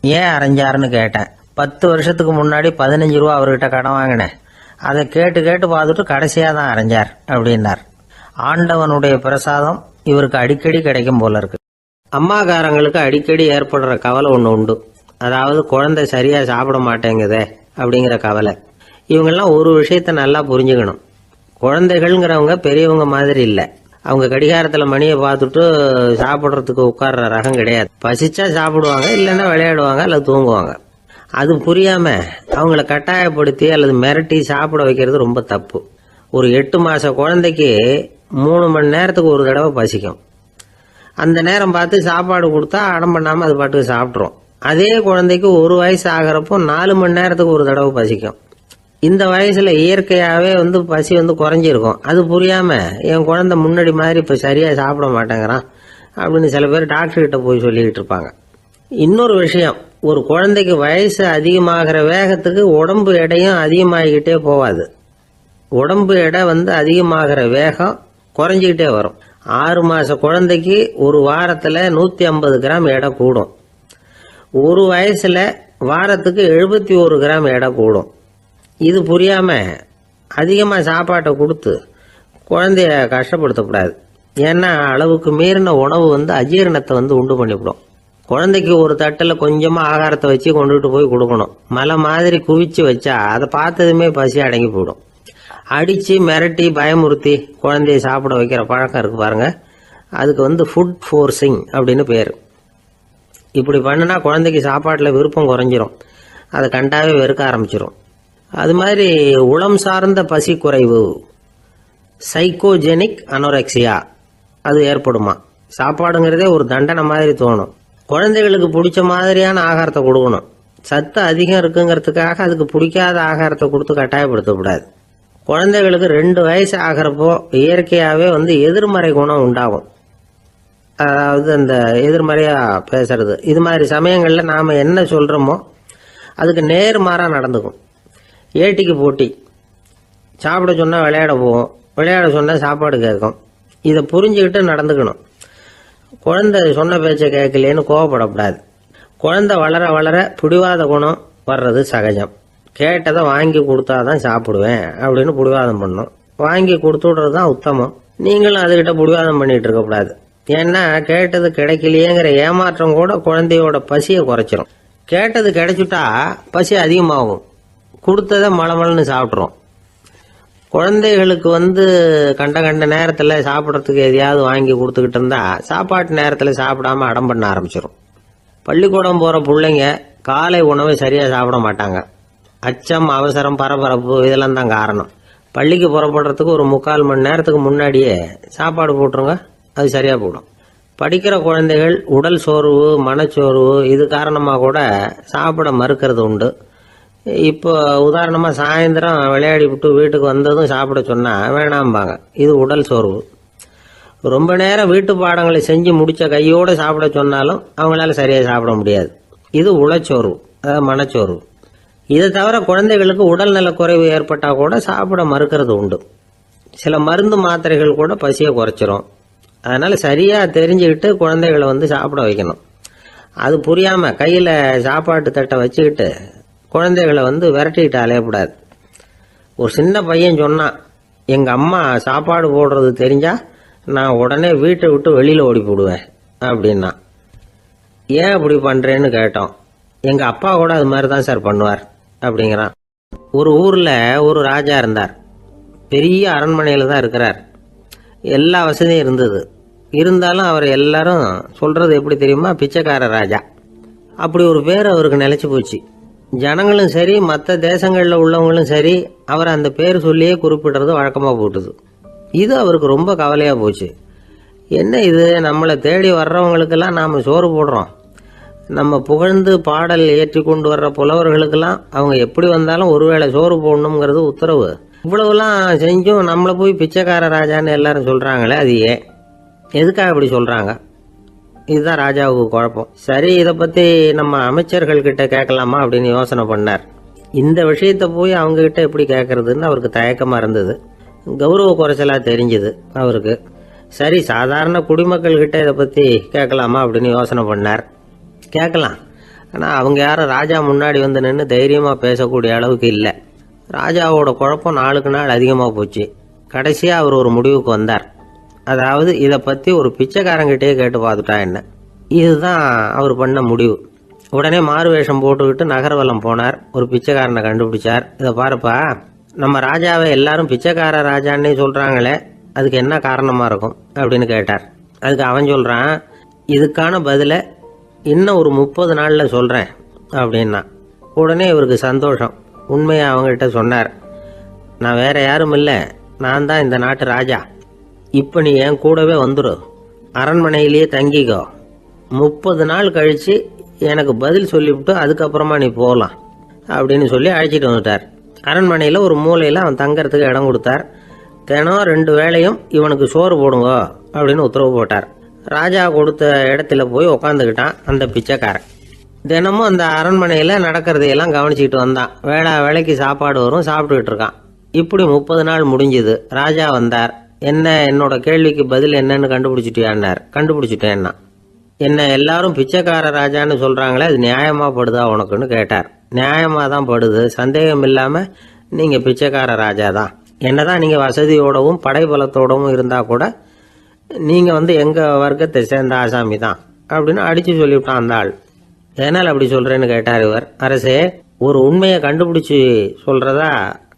ஏன் அரைஞ்சாருன்னு கேட்டேன். 10 வருஷத்துக்கு முன்னாடி 15 ரூபா அவர்கிட்ட கடன் வாங்கினேன், அதை கேட்டு கேட்டு பார்த்துட்டு கடைசியாக தான் அரைஞ்சார் அப்படின்னார். ஆண்டவனுடைய பிரசாதம் இவருக்கு அடிக்கடி கிடைக்கும் போல இருக்கு. அம்மாக்காரங்களுக்கு அடிக்கடி ஏற்படுற கவலை ஒன்று உண்டு, அதாவது குழந்தை சரியாக சாப்பிட மாட்டேங்குதே அப்படிங்கிற கவலை. இவங்கெல்லாம் ஒரு விஷயத்த நல்லா புரிஞ்சுக்கணும். குழந்தைகள்ங்கிறவங்க பெரியவங்க மாதிரி இல்லை. அவங்க கடிகாரத்தில் மணியை பார்த்துட்டு சாப்பிட்றதுக்கு உட்கார்ற ரகம் கிடையாது. பசிச்சா சாப்பிடுவாங்க, இல்லைன்னா விளையாடுவாங்க அல்லது தூங்குவாங்க. அது புரியாம அவங்கள கட்டாயப்படுத்தி அல்லது மிரட்டி சாப்பிட வைக்கிறது ரொம்ப தப்பு. ஒரு 8 மாச குழந்தைக்கு 3 மணி நேரத்துக்கு ஒரு தடவை பசிக்கும். அந்த நேரம் பார்த்து சாப்பாடு கொடுத்தா அடம் பண்ணாம அது பாட்டுக்கு சாப்பிட்றோம். அதே குழந்தைக்கு 1 வயசு ஆகிறப்போ 4 மணி நேரத்துக்கு ஒரு தடவை பசிக்கும். இந்த வயசுல இயற்கையாவே பசி குறைஞ்சிருக்கும். அது புரியாம என் குழந்தை முன்னாடி மாதிரி இப்ப சரியா சாப்பிட மாட்டேங்கிறான் அப்படின்னு சில பேர் டாக்டர் கிட்ட போய் சொல்லிக்கிட்டு இருப்பாங்க. இன்னொரு விஷயம், ஒரு குழந்தைக்கு வயசு அதிகமாகிற வேகத்துக்கு உடம்பு எடையும் அதிகமாகிக்கிட்டே போவாது. உடம்பு எடை அதிகமாகிற வேகம் குறைஞ்சிக்கிட்டே வரும். 6 மாச குழந்தைக்கு ஒரு வாரத்துல 150 கிராம் எடை கூடும். ஒரு வயசுல வாரத்துக்கு 71 கிராம் எடை கூடும். இது புரியாம அதிகமா சாப்பாட்டை கொடுத்து குழந்தைய கஷ்டப்படுத்தக்கூடாது. ஏன்னா அளவுக்கு மீறின உணவு அஜீரணத்தை உண்டு பண்ணிவிடும். குழந்தைக்கு ஒரு தட்டில் கொஞ்சமா ஆகாரத்தை வச்சு கொண்டுகிட்டு போய் கொடுக்கணும். மலை மாதிரி குவிச்சு வச்சா அதை பார்த்ததுமே பசி அடங்கி போயிடும். அடிச்சு மிரட்டி பயமுறுத்தி குழந்தைய சாப்பிட வைக்கிற பழக்கம் இருக்கு பாருங்க, அதுக்கு ஃபுட் ஃபோர்சிங் அப்படின்னு பேரு. இப்படி பண்ணினா குழந்தைக்கு சாப்பாட்டில் விருப்பம் குறைஞ்சிரும், அதை கண்டாவே வெறுக்க ஆரம்பிச்சிடும். அது மாதிரி உளம் சார்ந்த பசி குறைவு, சைக்கோஜெனிக் அனோரெக்சியா, அது ஏற்படுமா. சாப்பாடுங்கிறதே ஒரு தண்டனை மாதிரி தோணும். குழந்தைகளுக்கு பிடிச்ச மாதிரியான ஆகாரத்தை கொடுக்கணும். சத்து அதிகம் இருக்குங்கிறதுக்காக அதுக்கு பிடிக்காத ஆகாரத்தை கொடுத்து கட்டாயப்படுத்தக்கூடாது. குழந்தைகளுக்கு 2 வயசு ஆகிறப்போ இயற்கையாகவே எதிர்மறை குணம் உண்டாகும். அதாவது அந்த எதிர்மறையா பேசுறது. இது மாதிரி சமயங்களில் நாம் என்ன சொல்கிறோமோ அதுக்கு நேர்மாறாக நடந்துக்கும். ஏட்டிக்கு போட்டி, சாப்பிட சொன்னால் விளையாட போவோம், விளையாட சொன்னால் சாப்பாடு கேட்கும். இதை புரிஞ்சுக்கிட்டு நடந்துக்கணும். குழந்தை சொன்ன பேச்சை கேட்கலேன்னு கோவப்படக்கூடாது. குழந்தை வளர வளர பிடிவாத குணம் வர்றது சகஜம். கேட்டதை வாங்கி கொடுத்தாதான் சாப்பிடுவேன் அப்படின்னு பிடிவாதம் பண்ணும். வாங்கி கொடுத்து விடுறது தான் உத்தமம். நீங்களும் அதுகிட்ட பிடிவாதம் பண்ணிட்டு இருக்கக்கூடாது. ஏன்னா கேட்டது கிடைக்கலையேங்கிற ஏமாற்றம் கூட குழந்தையோட பசியை குறைச்சிரும். கேட்டது கிடைச்சிட்டா பசி அதிகமாகும், கொடுத்ததை மலமலன்னு சாப்பிட்றோம். குழந்தைகளுக்கு கண்ட கண்ட நேரத்தில் சாப்பிட்றதுக்கு எதையாவது வாங்கி கொடுத்துக்கிட்டு இருந்தா சாப்பாட்டு நேரத்தில் சாப்பிடாம அடம் பண்ண ஆரம்பிச்சிடும். பள்ளிக்கூடம் போகிற பிள்ளைங்க காலை உணவை சரியாக சாப்பிட மாட்டாங்க. அச்சம், அவசரம், பரபரப்பு இதெல்லாம் தான் காரணம். பள்ளிக்கு புறப்படுறதுக்கு ஒரு 3/4 மணி நேரத்துக்கு முன்னாடியே சாப்பாடு போட்டுருங்க, அது சரியாக போடும். படிக்கிற குழந்தைகள் உடல் சோர்வு, மனச்சோர்வு இது காரணமாக கூட சாப்பிட மறுக்கிறது உண்டு. இப்போ உதாரணமாக சாயந்தரம் விளையாடி விட்டு வீட்டுக்கு வந்ததும் சாப்பிட சொன்னால் வேணாம்பாங்க. இது உடல் சோர்வு. ரொம்ப நேரம் வீட்டு பாடங்களை செஞ்சு முடித்த கையோடு சாப்பிட சொன்னாலும் அவங்களால சரியாக சாப்பிட முடியாது. இது உளச்சோர்வு, அதாவது மனச்சோர்வு. இதை தவிர குழந்தைகளுக்கு உடல் நல குறைவு ஏற்பட்டால் கூட சாப்பிட மறுக்கிறது உண்டு. சில மருந்து மாத்திரைகள் கூட பசியை குறைச்சிரும். அதனால சரியாக தெரிஞ்சுக்கிட்டு குழந்தைகளை சாப்பிட வைக்கணும். அது புரியாமல் கையில் சாப்பாட்டு தட்டை வச்சுக்கிட்டு குழந்தைகளை விரட்டிக்கிட்டு அலையக்கூடாது. ஒரு சின்ன பையன் சொன்னான், எங்கள் அம்மா சாப்பாடு போடுறது தெரிஞ்சா நான் உடனே வீட்டை விட்டு வெளியில் ஓடி போடுவேன் அப்படின்னா. ஏன் அப்படி பண்ணுறேன்னு கேட்டோம். எங்கள் அப்பா கூட அது மாதிரி தான் சார் பண்ணுவார் அப்படிங்கிறான். ஒரு ஊரில் ஒரு ராஜா இருந்தார். பெரிய அரண்மனையில் தான் இருக்கிறார். எல்லா வசதியும் இருந்தது. இருந்தாலும் அவர் எல்லாரும் சொல்கிறது எப்படி தெரியுமா, பிச்சைக்கார ராஜா. அப்படி ஒரு பேர் அவருக்கு நிலைச்சி போச்சு. ஜனங்களும் சரி, மற்ற தேசங்களில் உள்ளவங்களும் சரி, அவர் அந்த பேர் சொல்லியே குறிப்பிடுறது வழக்கமாக போட்டுது. இது அவருக்கு ரொம்ப கவலையாக போச்சு. என்ன இது, நம்மளை தேடி வர்றவங்களுக்கெல்லாம் நாம் சோறு போடுறோம், நம்ம புகழ்ந்து பாடல் ஏற்றி கொண்டு வர்ற புலவர்களுக்கெல்லாம் அவங்க எப்படி வந்தாலும் ஒருவேளை சோறு போடணுங்கிறது உத்தரவு. இவ்வளவுலாம் செஞ்சும் நம்மளை போய் பிச்சைக்கார ராஜான்னு எல்லாரும் சொல்றாங்களே, அது ஏன், எதுக்காக இப்படி சொல்றாங்க? இதுதான் ராஜாவுக்கு குழப்பம். சரி, இதை பத்தி நம்ம அமைச்சர்கள் கிட்ட கேட்கலாமா அப்படின்னு யோசனை பண்ணார். இந்த விஷயத்த போய் அவங்க கிட்ட எப்படி கேட்கறதுன்னு அவருக்கு தயக்கமா இருந்தது. கௌரவ குறைச்சலா தெரிஞ்சுது அவருக்கு. சரி, சாதாரண குடிமக்கள் கிட்ட இதை பத்தி கேட்கலாமா அப்படின்னு யோசனை பண்ணார். கேட்கலாம், ஆனா அவங்க யாரும் ராஜா முன்னாடி வந்து நின்று தைரியமா பேசக்கூடிய அளவுக்கு இல்லை. ராஜாவோட குழப்பம் நாளுக்கு நாள் அதிகமா போச்சு. கடைசியா அவர் ஒரு முடிவுக்கு வந்தார். அதாவது இதை பத்தி ஒரு பிச்சைக்காரங்கிட்டே கேட்டு பார்த்துட்டா என்ன, இதுதான் அவர் பண்ண முடிவு. உடனே மாறு வேஷம் போட்டுக்கிட்டு நகர்வலம் போனார். ஒரு பிச்சைக்காரனை கண்டுபிடிச்சார். இதை பாருப்பா, நம்ம ராஜாவை எல்லாரும் பிச்சைக்கார ராஜான்னே சொல்றாங்களே, அதுக்கு என்ன காரணமா இருக்கும் அப்படின்னு கேட்டார். அதுக்கு அவன் சொல்றான், இதுக்கான பதில இன்னும் ஒரு 30 நாள்ல சொல்றேன் அப்படின்னா. உடனே இவருக்கு சந்தோஷம். உண்மையை அவங்ககிட்ட சொன்னார். நான் வேற யாரும் இல்லை, நான் தான் இந்த நாட்டு ராஜா. இப்போ நீ என் கூடவே வந்துடு, அரண்மனையிலேயே தங்கிக்கோ. 30 நாள் கழிச்சு எனக்கு பதில் சொல்லிவிட்டு அதுக்கப்புறமா நீ போகலாம் அப்படின்னு சொல்லி அழைச்சிட்டு வந்துட்டார். அரண்மனையில் ஒரு மூலையில் அவன் தங்கறதுக்கு இடம் கொடுத்தார். தினம் 2 வேளையும் இவனுக்கு சோறு போடுங்க அப்படின்னு உத்தரவு போட்டார். ராஜா கொடுத்த இடத்துல போய் உக்காந்துக்கிட்டான் அந்த பிச்சைக்காரன். தினமும் அந்த அரண்மனையில் நடக்கிறதையெல்லாம் கவனிச்சுக்கிட்டு வந்தான். வேளைக்கு சாப்பாடு வரும், சாப்பிட்டுக்கிட்டு இருக்கான். இப்படி 30 நாள் முடிஞ்சுது. ராஜா வந்தார். என்ன, என்னோட கேள்விக்கு பதில் என்னன்னு கண்டுபிடிச்சிட்டியான்னார். கண்டுபிடிச்சிட்டேன்னா. என்ன எல்லாரும் பிச்சைக்கார ராஜான்னு சொல்றாங்களே, அது நியாயமா படுதா உனக்குன்னு கேட்டார். நியாயமா தான் படுது, சந்தேகம் இல்லாம நீங்க பிச்சைக்கார ராஜா தான். என்னதான் நீங்க வசதியோடவும் படைபலத்தோடவும் இருந்தா கூட நீங்க எங்க வர்க்கத்தை சேர்ந்த ஆசாமி தான் அப்படின்னு அடிச்சு சொல்லிவிட்டான் அந்த ஆள். என்னால் அப்படி சொல்றேன்னு கேட்டார் இவர். அரசே, ஒரு உண்மையை கண்டுபிடிச்சு சொல்றதா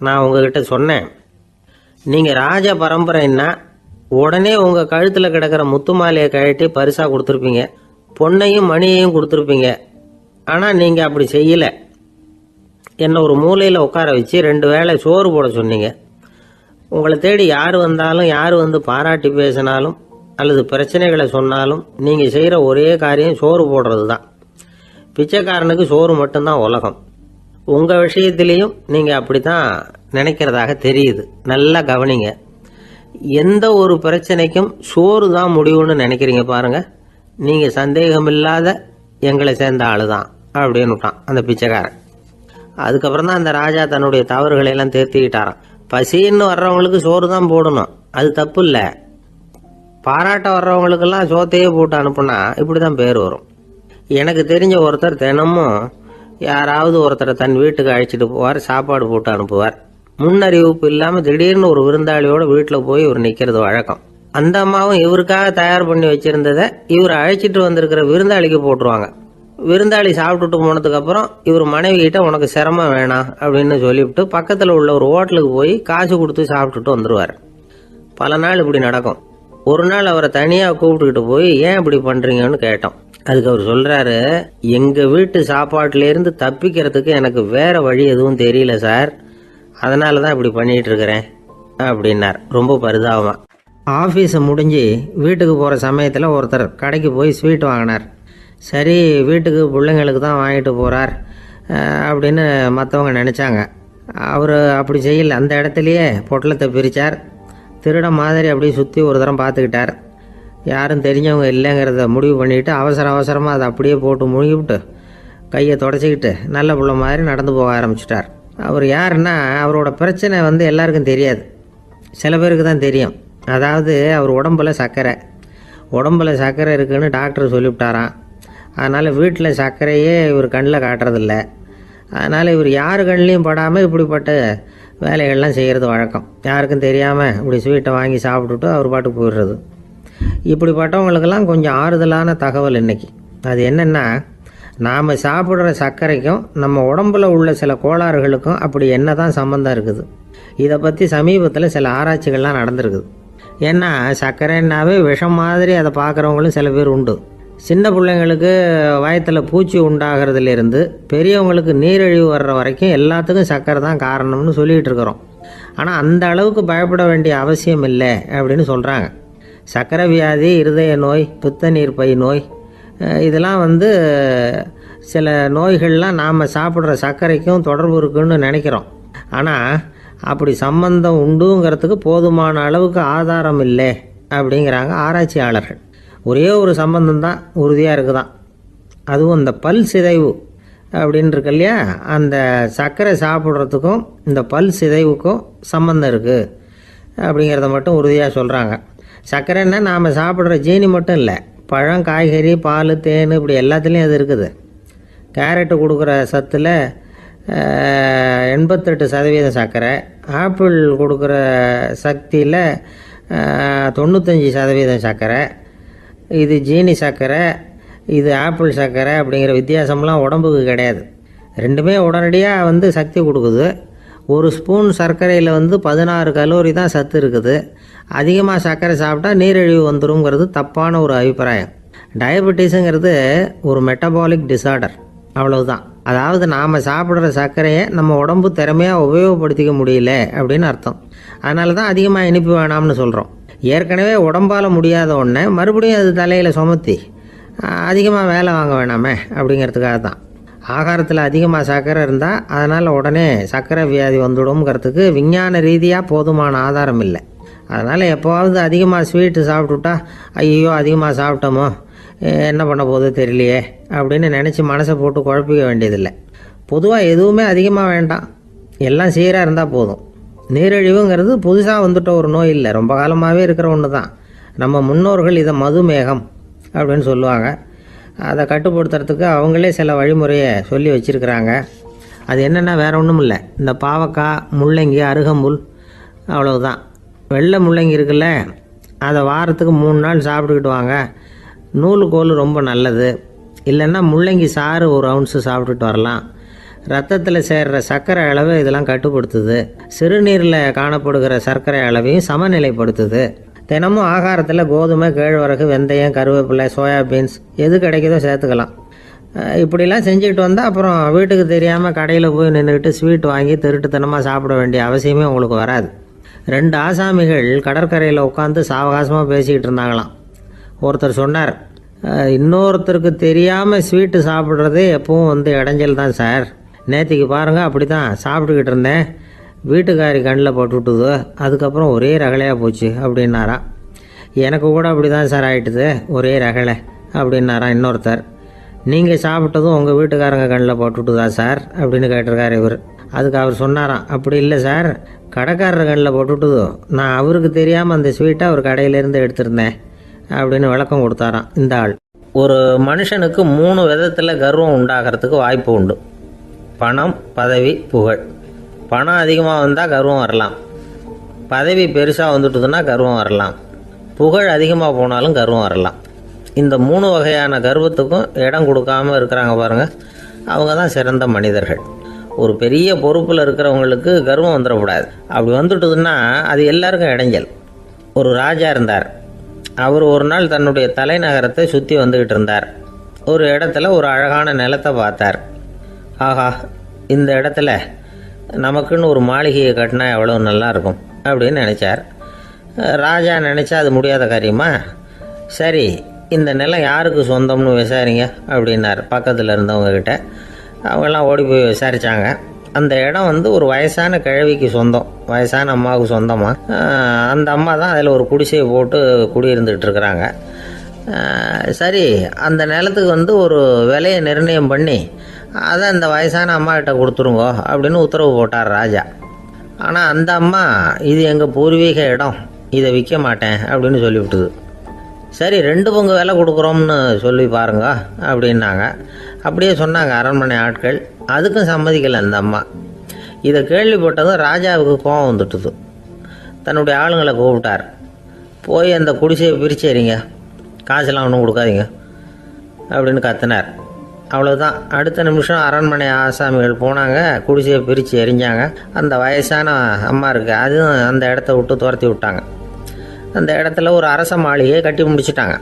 நான் உங்ககிட்ட சொன்னேன். நீங்க ராஜ பரம்பரைன்னா உடனே உங்க கழுத்துல கிடக்கிற முத்து மாலையை கழட்டி பரிசா கொடுத்துருப்பீங்க, பொன்னையும் மணியையும் கொடுத்துருப்பீங்க. ஆனா நீங்க அப்படி செய்யல. என்ன ஒரு மூலையில உட்கார வச்சு 2 வேளை சோறு போட சொன்னீங்க. உங்களை தேடி யார் வந்தாலும், யார் பாராட்டி பேசினாலும் அல்லது பிரச்சனைகளை சொன்னாலும் நீங்க செய்யற ஒரே காரியம் சோறு போடுறது தான். பிச்சைக்காரனுக்கு சோறு மட்டும்தான் உலகம். உங்க விஷயத்திலையும் நீங்க அப்படித்தான் நினைக்கிறதாக தெரியுது. நல்லா கவனிங்க. எந்த ஒரு பிரச்சனைக்கும் சோறு தான் முடிவுன்னு நினைக்கிறீங்க பாருங்க. நீங்க சந்தேகமில்லாத எங்களை சேர்ந்த ஆளுதான் அப்படின்னுட்டான் அந்த பிச்சைக்காரன். அதுக்கப்புறம் தான் அந்த ராஜா தன்னுடைய தவறுகளை எல்லாம் தேர்த்திக்கிட்டாராம். பசின்னு வர்றவங்களுக்கு சோறு தான் போடணும், அது தப்பு இல்லை. பாராட்ட வர்றவங்களுக்கெல்லாம் சோத்தையே போட்டு அனுப்புனா இப்படிதான் பேர் வரும். எனக்கு தெரிஞ்ச ஒருத்தர் தினமும் யாராவது ஒருத்தரை தன் வீட்டுக்கு அழைச்சிட்டு போவார், சாப்பாடு போட்டு அனுப்புவார். முன்னறிவிப்பு இல்லாம திடீர்னு ஒரு விருந்தாளியோட வீட்டில் போய் இவர் நிக்கிறது வழக்கம். அந்த அம்மாவும் இவருக்காக தயார் பண்ணி வச்சிருந்ததை இவர் அழைச்சிட்டு வந்திருக்கிற விருந்தாளிக்கு போட்டுருவாங்க. விருந்தாளி சாப்பிட்டுட்டு போனதுக்கு அப்புறம் இவர் மனைவி கிட்ட உனக்கு சிரமம் வேணாம் அப்படின்னு சொல்லிவிட்டு பக்கத்தில் உள்ள ஒரு ஹோட்டலுக்கு போய் காசு கொடுத்து சாப்பிட்டுட்டு வந்துருவார். பல நாள் இப்படி நடக்கும். ஒரு நாள் அவரை தனியா கூப்பிட்டுக்கிட்டு போய் ஏன் இப்படி பண்றீங்கன்னு கேட்டோம். அதுக்கு அவர் சொல்றாரு, எங்க வீட்டு சாப்பாட்டுல இருந்து தப்பிக்கிறதுக்கு எனக்கு வேற வழி எதுவும் தெரியல சார், அதனாலதான் இப்படி பண்ணிட்டு இருக்கிறேன் அப்படின்னார் ரொம்ப பரிதாபமா. ஆபீஸ் முடிஞ்சு வீட்டுக்கு போற சமயத்துல ஒருத்தர் கடைக்கு போய் ஸ்வீட் வாங்கினார். சரி, வீட்டுக்கு பிள்ளைங்களுக்கு தான் வாங்கிட்டு போறார் அப்படின்னு மற்றவங்க நினைச்சாங்க. அவர் அப்படி செய்யல. அந்த இடத்துலயே பொட்டலத்தை பிரிச்சார். திருட மாதிரி அப்படியே சுற்றி ஒரு தரம் பார்த்துக்கிட்டார். யாரும் தெரிஞ்சவங்க இல்லைங்கிறத முடிவு பண்ணிவிட்டு அவசரமாக அதை அப்படியே போட்டு முழுகிவிட்டு கையை தொடச்சிக்கிட்டு நல்ல புள்ள மாதிரி நடந்து போக ஆரம்பிச்சிட்டார். அவர் யாருன்னா, அவரோட பிரச்சனை எல்லாருக்கும் தெரியாது, சில பேருக்கு தான் தெரியும். அதாவது அவர் உடம்புல சர்க்கரை இருக்குன்னு டாக்டர் சொல்லிவிட்டாராம். அதனால் வீட்டில் சர்க்கரையே இவர் கண்ணில் காட்டுறதில்ல. அதனால் இவர் யார் கண்ணிலையும் படாமல் இப்படிப்பட்ட வேலைகள்லாம் செய்கிறது வழக்கம். யாருக்கும் தெரியாமல் இப்படி ஸ்வீட்டை வாங்கி சாப்பிட்டுட்டு அவர் பாட்டுக்கு போயிடுறது. இப்படிப்பட்டவங்களுக்கெல்லாம் கொஞ்சம் ஆறுதலான தகவல் இன்னைக்கு. அது என்னென்னா, நாம் சாப்பிட்ற சர்க்கரைக்கும் நம்ம உடம்புல உள்ள சில கோளாறுகளுக்கும் அப்படி என்ன தான் சம்மந்தம் இருக்குது. இதை பற்றி சமீபத்தில் சில ஆராய்ச்சிகள்லாம் நடந்திருக்குது. ஏன்னா சர்க்கரைன்னாவே விஷம் மாதிரி அதை பார்க்குறவங்களும் சில பேர் உண்டு. சின்ன பிள்ளைங்களுக்கு வயத்தில் பூச்சி உண்டாகிறதுலேருந்து பெரியவங்களுக்கு நீரிழிவு வர்ற வரைக்கும் எல்லாத்துக்கும் சர்க்கரை தான் காரணம்னு சொல்லிகிட்டு இருக்கிறோம். ஆனால் அந்த அளவுக்கு பயப்பட வேண்டிய அவசியம் இல்லை அப்படின்னு சொல்கிறாங்க. சர்க்கரை வியாதி, இருதய நோய், பித்த நீர் பை நோய், இதெல்லாம் வந்து சில நோய்கள்லாம் நாம் சாப்பிட்ற சர்க்கரைக்கும் தொடர்பு இருக்குன்னு நினைக்கிறோம். ஆனால் அப்படி சம்பந்தம் உண்டுங்கிறதுக்கு போதுமான அளவுக்கு ஆதாரம் இல்லை அப்படிங்கிறாங்க ஆராய்ச்சியாளர்கள். ஒரே ஒரு சம்பந்தம் தான் உறுதியாக இருக்குதான். அதுவும் இந்த பல் சிதைவு அப்படின்னு இருக்கு இல்லையா, அந்த சர்க்கரை சாப்பிட்றதுக்கும் இந்த பல் சிதைவுக்கும் சம்பந்தம் இருக்குது அப்படிங்கிறத மட்டும் உறுதியாக சொல்கிறாங்க. சர்க்கரைன்னா நாம் சாப்பிட்ற ஜீனி மட்டும் இல்லை, பழம், காய்கறி, பால், தேன், இப்படி எல்லாத்துலேயும் அது இருக்குது. கேரட்டு கொடுக்குற சத்தில் 88% சர்க்கரை, ஆப்பிள் கொடுக்குற சக்தியில் 95% சர்க்கரை. இது ஜீனி சர்க்கரை, இது ஆப்பிள் சர்க்கரை அப்படிங்கிற வித்தியாசம்லாம் உடம்புக்கு கிடையாது. ரெண்டுமே உடனடியாக வந்து சக்தி கொடுக்குது. ஒரு ஸ்பூன் சர்க்கரையில் வந்து 16 கலோரி தான் சத்து இருக்குது. அதிகமாக சர்க்கரை சாப்பிட்டா நீரிழிவு வந்துருங்கிறது தப்பான ஒரு அபிப்பிராயம். டயபெட்டிஸுங்கிறது ஒரு மெட்டபாலிக் டிசார்டர், அவ்வளவுதான். அதாவது நாம் சாப்பிட்ற சர்க்கரையை நம்ம உடம்பு திறமையாக உபயோகப்படுத்திக்க முடியல அப்படின்னு அர்த்தம். அதனால தான் அதிகமாக இனிப்பு வேணாம்னு சொல்கிறோம். ஏற்கனவே உடம்பால் முடியாத ஒன்றை மறுபடியும் அது தலையில் சுமத்தி அதிகமாக வேலை வாங்க வேணாமே அப்படிங்கிறதுக்காக தான். ஆகாரத்தில் அதிகமாக சர்க்கரை இருந்தால் அதனால் உடனே சர்க்கரை வியாதி வந்துடும்ங்கிறதுக்கு விஞ்ஞான ரீதியாக போதுமான ஆதாரம் இல்லை. அதனால் எப்போவாவது அதிகமாக ஸ்வீட்டு சாப்பிட்டுட்டா ஐயோ அதிகமாக சாப்பிட்டோமோ என்ன பண்ண போகுது தெரியலையே அப்படின்னு நினச்சி மனசை போட்டு குழப்பிக்க வேண்டியதில்லை. பொதுவாக எதுவுமே அதிகமாக வேண்டாம், எல்லாம் சீராக இருந்தால் போதும். நீரிழிவுங்கிறது புதுசாக வந்துட்ட ஒரு நோய் இல்லை, ரொம்ப காலமாகவே இருக்கிற ஒன்று தான். நம்ம முன்னோர்கள் இதை மதுமேகம் அப்படின்னு சொல்லுவாங்க. அதை கட்டுப்படுத்துறதுக்கு அவங்களே சில வழிமுறையை சொல்லி வச்சுருக்கிறாங்க. அது என்னென்னா வேறு ஒன்றும் இல்லை, இந்த பாவக்காய், முள்ளங்கி, அருகம்புல், அவ்வளவுதான். வெள்ளை முள்ளங்கி இருக்குல்ல, அதை வாரத்துக்கு 3 நாள் சாப்பிட்டுக்கிட்டு வாங்க. நூலுக்கோல் ரொம்ப நல்லது. இல்லைன்னா முள்ளங்கி சாறு 1 ounce சாப்பிட்டுட்டு வரலாம். ரத்தத்தில் சேர்கிற சர்க்கரை அளவை இதெல்லாம் கட்டுப்படுத்துது. சிறுநீரில் காணப்படுகிற சர்க்கரை அளவையும் சமநிலைப்படுத்துது. தினமும் ஆகாரத்தில் கோதுமை, கேழ்வரகு, வெந்தயம், கருவேப்பிலை, சோயாபீன்ஸ் எது கிடைக்குதோ சேர்த்துக்கலாம். இப்படிலாம் செஞ்சுக்கிட்டு வந்தால் அப்புறம் வீட்டுக்கு தெரியாமல் கடையில் போய் நின்றுக்கிட்டு ஸ்வீட் வாங்கி திருட்டுத்தனமாக சாப்பிட வேண்டிய அவசியமே உங்களுக்கு வராது. 2 ஆசாமிகள் கடற்கரையில் உட்காந்து சாவகாசமாக பேசிக்கிட்டு இருந்தாங்களாம். ஒருத்தர் சொன்னார், இன்னொருத்தருக்கு தெரியாமல் ஸ்வீட்டு சாப்பிட்றதே எப்பவும் வந்து இடைஞ்சல் தான் சார். நேற்றுக்கு பாருங்கள் அப்படி தான் சாப்பிட்டுக்கிட்டு இருந்தேன், வீட்டுக்காரி கண்ணில் போட்டுவிட்டுது, அதுக்கப்புறம் ஒரே ரகலையாக போச்சு அப்படின்னாரா. எனக்கு கூட அப்படி தான் சார் ஆகிட்டுது, ஒரே ரகலை அப்படின்னாரா இன்னொருத்தர். நீங்கள் சாப்பிட்டதும் உங்கள் வீட்டுக்காரங்க கண்ணில் போட்டுவிட்டுதா சார் அப்படின்னு கேட்டிருக்காரு இவர். அதுக்கு அவர் சொன்னாராம், அப்படி இல்லை சார், கடைக்காரர் கண்ணில் போட்டுவிட்டுதோ, நான் அவருக்கு தெரியாமல் அந்த ஸ்வீட்டை அவர் கடையிலேருந்து எடுத்திருந்தேன் அப்படின்னு விளக்கம் கொடுத்தாராம் இந்த ஆள். ஒரு மனுஷனுக்கு 3 விதத்தில் கர்வம் உண்டாகிறதுக்கு வாய்ப்பு உண்டு. பணம், பதவி, புகழ். பணம் அதிகமாக வந்தால் கர்வம் வரலாம், பதவி பெருசாக வந்துட்டுதுன்னா கர்வம் வரலாம், புகழ் அதிகமாக போனாலும் கர்வம் வரலாம். இந்த 3 வகையான கர்வத்துக்கும் இடம் கொடுக்காமல் இருக்கிறாங்க பாருங்கள், அவங்க தான் சிறந்த மனிதர்கள். ஒரு பெரிய பொறுப்பில் இருக்கிறவங்களுக்கு கர்வம் வந்துடக்கூடாது. அப்படி வந்துட்டுதுன்னா அது எல்லாருக்கும் இடைஞ்சல். ஒரு ராஜா இருந்தார். அவர் ஒரு நாள் தன்னுடைய தலைநகரத்தை சுற்றி வந்துக்கிட்டு இருந்தார். ஒரு இடத்துல ஒரு அழகான நிலத்தை பார்த்தார். ஆஹா, இந்த இடத்துல நமக்குன்னு ஒரு மாளிகையை கட்டினா எவ்வளோ நல்லாயிருக்கும் அப்படின்னு நினச்சார். ராஜா நினச்சா அது முடியாத காரியமா? சரி, இந்த நிலம் யாருக்கு சொந்தம்னு விசாரிங்க அப்படின்னார் பக்கத்தில் இருந்தவங்கக்கிட்ட. அவங்கெல்லாம் ஓடி போய் விசாரித்தாங்க. அந்த இடம் வந்து ஒரு வயசான கிழவிக்கு சொந்தம், வயசான அம்மாவுக்கு சொந்தமாக. அந்த அம்மா தான் அதில் ஒரு குடிசையை போட்டு குடியிருந்துகிட்டு இருக்கிறாங்க. சரி, அந்த நிலத்துக்கு வந்து ஒரு விலையை நிர்ணயம் பண்ணி அதை அந்த வயசான அம்மாக்கிட்ட கொடுத்துருங்கோ அப்படின்னு உத்தரவு போட்டார் ராஜா. ஆனால் அந்த அம்மா, இது எங்கள் பூர்வீக இடம், இதை விற்க மாட்டேன் அப்படின்னு சொல்லிவிட்டுது. சரி, 2 பங்கு விலை கொடுக்குறோம்னு சொல்லி பாருங்க அப்படின்னாங்க. அப்படியே சொன்னாங்க அரண்மனை ஆட்கள். அதுக்கும் சம்மதிக்கலை அந்த அம்மா. இதை கேள்விப்பட்டதும் ராஜாவுக்கு கோபம் வந்துட்டுது. தன்னுடைய ஆளுங்களை கூப்பிட்டார். போய் அந்த குடிசையை பிரித்து எறிங்க, காசெல்லாம் ஒன்றும் கொடுக்காதீங்க அப்படின்னு கத்தினார். அவ்வளோதான். அடுத்த நிமிஷம் அரண்மனை ஆசாமிகள் போனாங்க, குடிசையை பிரித்து எரிஞ்சாங்க. அந்த வயசான அம்மா இருக்குது, அதுவும் அந்த இடத்த விட்டு துரத்தி விட்டாங்க. அந்த இடத்துல ஒரு அரச மாளிகையை கட்டி முடிச்சிட்டாங்க.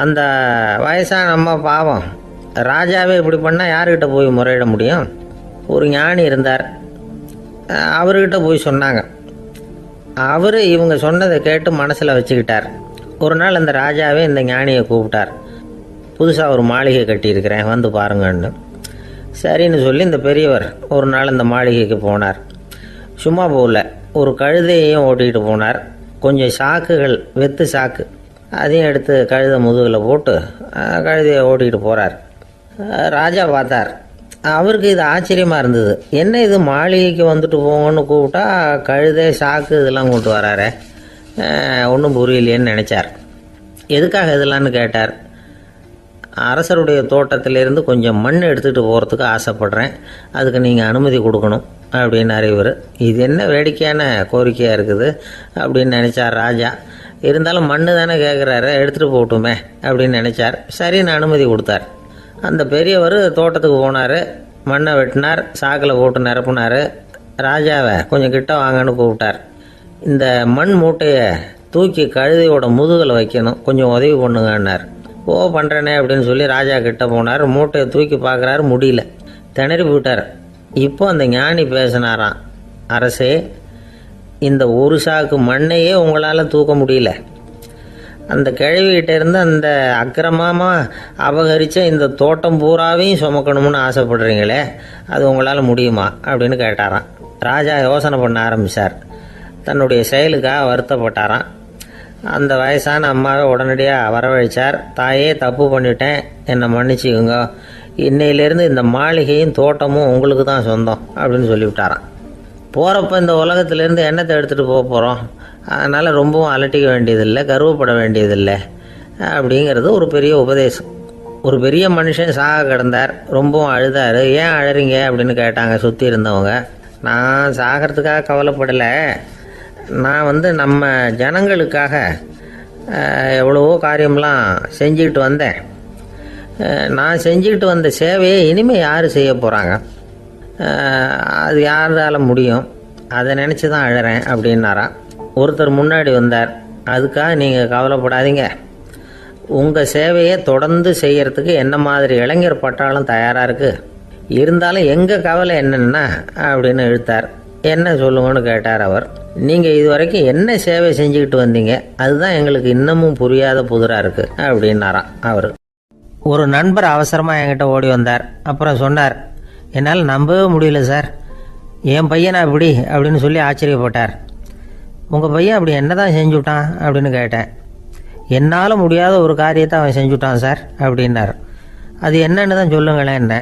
அந்த வயசான அம்மா பாவம், ராஜாவே இப்படி பண்ணால் யார்கிட்ட போய் முறையிட முடியும்? ஒரு ஞானி இருந்தார், அவர்கிட்ட போய் சொன்னாங்க. அவர் இவங்க சொன்னதை கேட்டு மனசில் வச்சுக்கிட்டார். ஒரு நாள் அந்த ராஜாவே இந்த ஞானியை கூப்பிட்டார். புதுசாக ஒரு மாளிகை கட்டியிருக்கிறேன், வந்து பாருங்கன்னு. சரின்னு சொல்லி இந்த பெரியவர் ஒரு நாள் இந்த மாளிகைக்கு போனார். சும்மா போகல, ஒரு கழுதையையும் ஓட்டிகிட்டு போனார். கொஞ்சம் சாக்குகள், வெத்து சாக்கு, அதையும் எடுத்து கழுதை முதுகில் போட்டு கழுதையை ஓட்டிகிட்டு போகிறார். ராஜா பார்த்தார். அவருக்கு இது ஆச்சரியமாக இருந்தது. என்ன இது, மாளிகைக்கு வந்துட்டு போங்கன்னு கூப்பிட்டா கழுதை சாக்கு இதெல்லாம் கொண்டு வராரு, ஒன்றும் புரியலையேன்னு நினச்சார். எதுக்காக இதெல்லாம்னு கேட்டார். அரசருடைய தோட்டத்திலேருந்து கொஞ்சம் மண் எடுத்துகிட்டு போகிறதுக்கு ஆசைப்பட்றேன், அதுக்கு நீங்கள் அனுமதி கொடுக்கணும் அப்படின்னாரு இவர். இது என்ன வேடிக்கையான கோரிக்கையாக இருக்குது அப்படின்னு நினச்சார் ராஜா. இருந்தாலும் மண் தானே கேட்குறாரு, எடுத்துகிட்டு போகட்டுமே அப்படின்னு நினச்சார். சரின்னு அனுமதி கொடுத்தார். அந்த பெரியவர் தோட்டத்துக்கு போனார், மண்ணை வெட்டினார், சாக்கில் போட்டு நிரப்புனார். ராஜாவை கொஞ்சம் கிட்ட வாங்கன்னு கூப்பிட்டார். இந்த மண் மூட்டையை தூக்கி கழுதையோட முதுகில் வைக்கணும், கொஞ்சம் உதவி பண்ணுங்கன்னார். ஓ பண்ணுறேனே அப்படின்னு சொல்லி ராஜா கிட்ட போனார். மூட்டையை தூக்கி பார்க்குறாரு, முடியல, திணறி போயிட்டார். இப்போ அந்த ஞானி பேசினாராம். அரசே, இந்த ஒரு சாக்கு மண்ணையே உங்களால் தூக்க முடியல, அந்த கிழவிகிட்ட இருந்து அந்த அக்கிரமமாக அபகரித்த இந்த தோட்டம் பூராவையும் சுமக்கணும்னு ஆசைப்படுறீங்களே, அது உங்களால் முடியுமா அப்படின்னு கேட்டாராம். ராஜா யோசனை பண்ண ஆரம்பித்தார். தன்னுடைய செயலுக்காக வருத்தப்பட்டாராம். அந்த வயசான அம்மாவை உடனடியாக வரவழைச்சார். தாயே, தப்பு பண்ணிட்டேன், என்னை மன்னிச்சுக்குங்க, இன்னையிலேருந்து இந்த மாளிகையும் தோட்டமும் உங்களுக்கு தான் சொந்தம் அப்படின்னு சொல்லிவிட்டாராம். போகிறப்ப இந்த உலகத்திலேருந்து எண்ணத்தை எடுத்துகிட்டு போக போகிறோம், அதனால் ரொம்பவும் அலட்டிக்க வேண்டியதில்லை, கர்வப்பட வேண்டியதில்லை அப்படிங்கிறது ஒரு பெரிய உபதேசம். ஒரு பெரிய மனுஷன் சாக கிடந்தார், ரொம்பவும் அழுதார். ஏன் அழறீங்க அப்படின்னு கேட்டாங்க சுற்றி இருந்தவங்க. நான் சாகிறதுக்காக கவலைப்படலை, நான் நம்ம ஜனங்களுக்காக எவ்வளவோ காரியம்லாம் செஞ்சுக்கிட்டு வந்தேன். நான் செஞ்சுக்கிட்டு வந்த சேவையை இனிமேல் யார் செய்ய போகிறாங்க, அது யாரால முடியும், அதை நினச்சி தான் அழறேன் அப்படின்னாராம். ஒருத்தர் முன்னாடி வந்தார். அதுக்காக நீங்கள் கவலைப்படாதீங்க, உங்கள் சேவையை தொடர்ந்து செய்கிறதுக்கு என்ன மாதிரி இளைஞர் பட்டாளம் தயாராக இருக்குது, இருந்தாலும் எங்கள் கவலை என்னென்னா அப்படின்னு இழுத்தார். என்ன சொல்லுங்கன்னு கேட்டார் அவர். நீங்கள் இது வரைக்கும் என்ன சேவை செஞ்சுக்கிட்டு வந்தீங்க, அதுதான் எங்களுக்கு இன்னமும் புரியாத புதிராக இருக்குது அப்படின்னாராம் அவர். ஒரு நண்பர் அவசரமாக என்கிட்ட ஓடி வந்தார். அப்புறம் சொன்னார், என்னால் நம்பவே முடியல சார், என் பையனா இப்படி அப்படின்னு சொல்லி ஆச்சரியப்பட்டார். உங்கள் பையன் அப்படி என்ன தான் செஞ்சுட்டான் அப்படின்னு கேட்டேன். என்னால் முடியாத ஒரு காரியத்தை அவன் செஞ்சுட்டான் சார் அப்படின்னார். அது என்னன்னு தான் சொல்லுங்களேன். என்ன,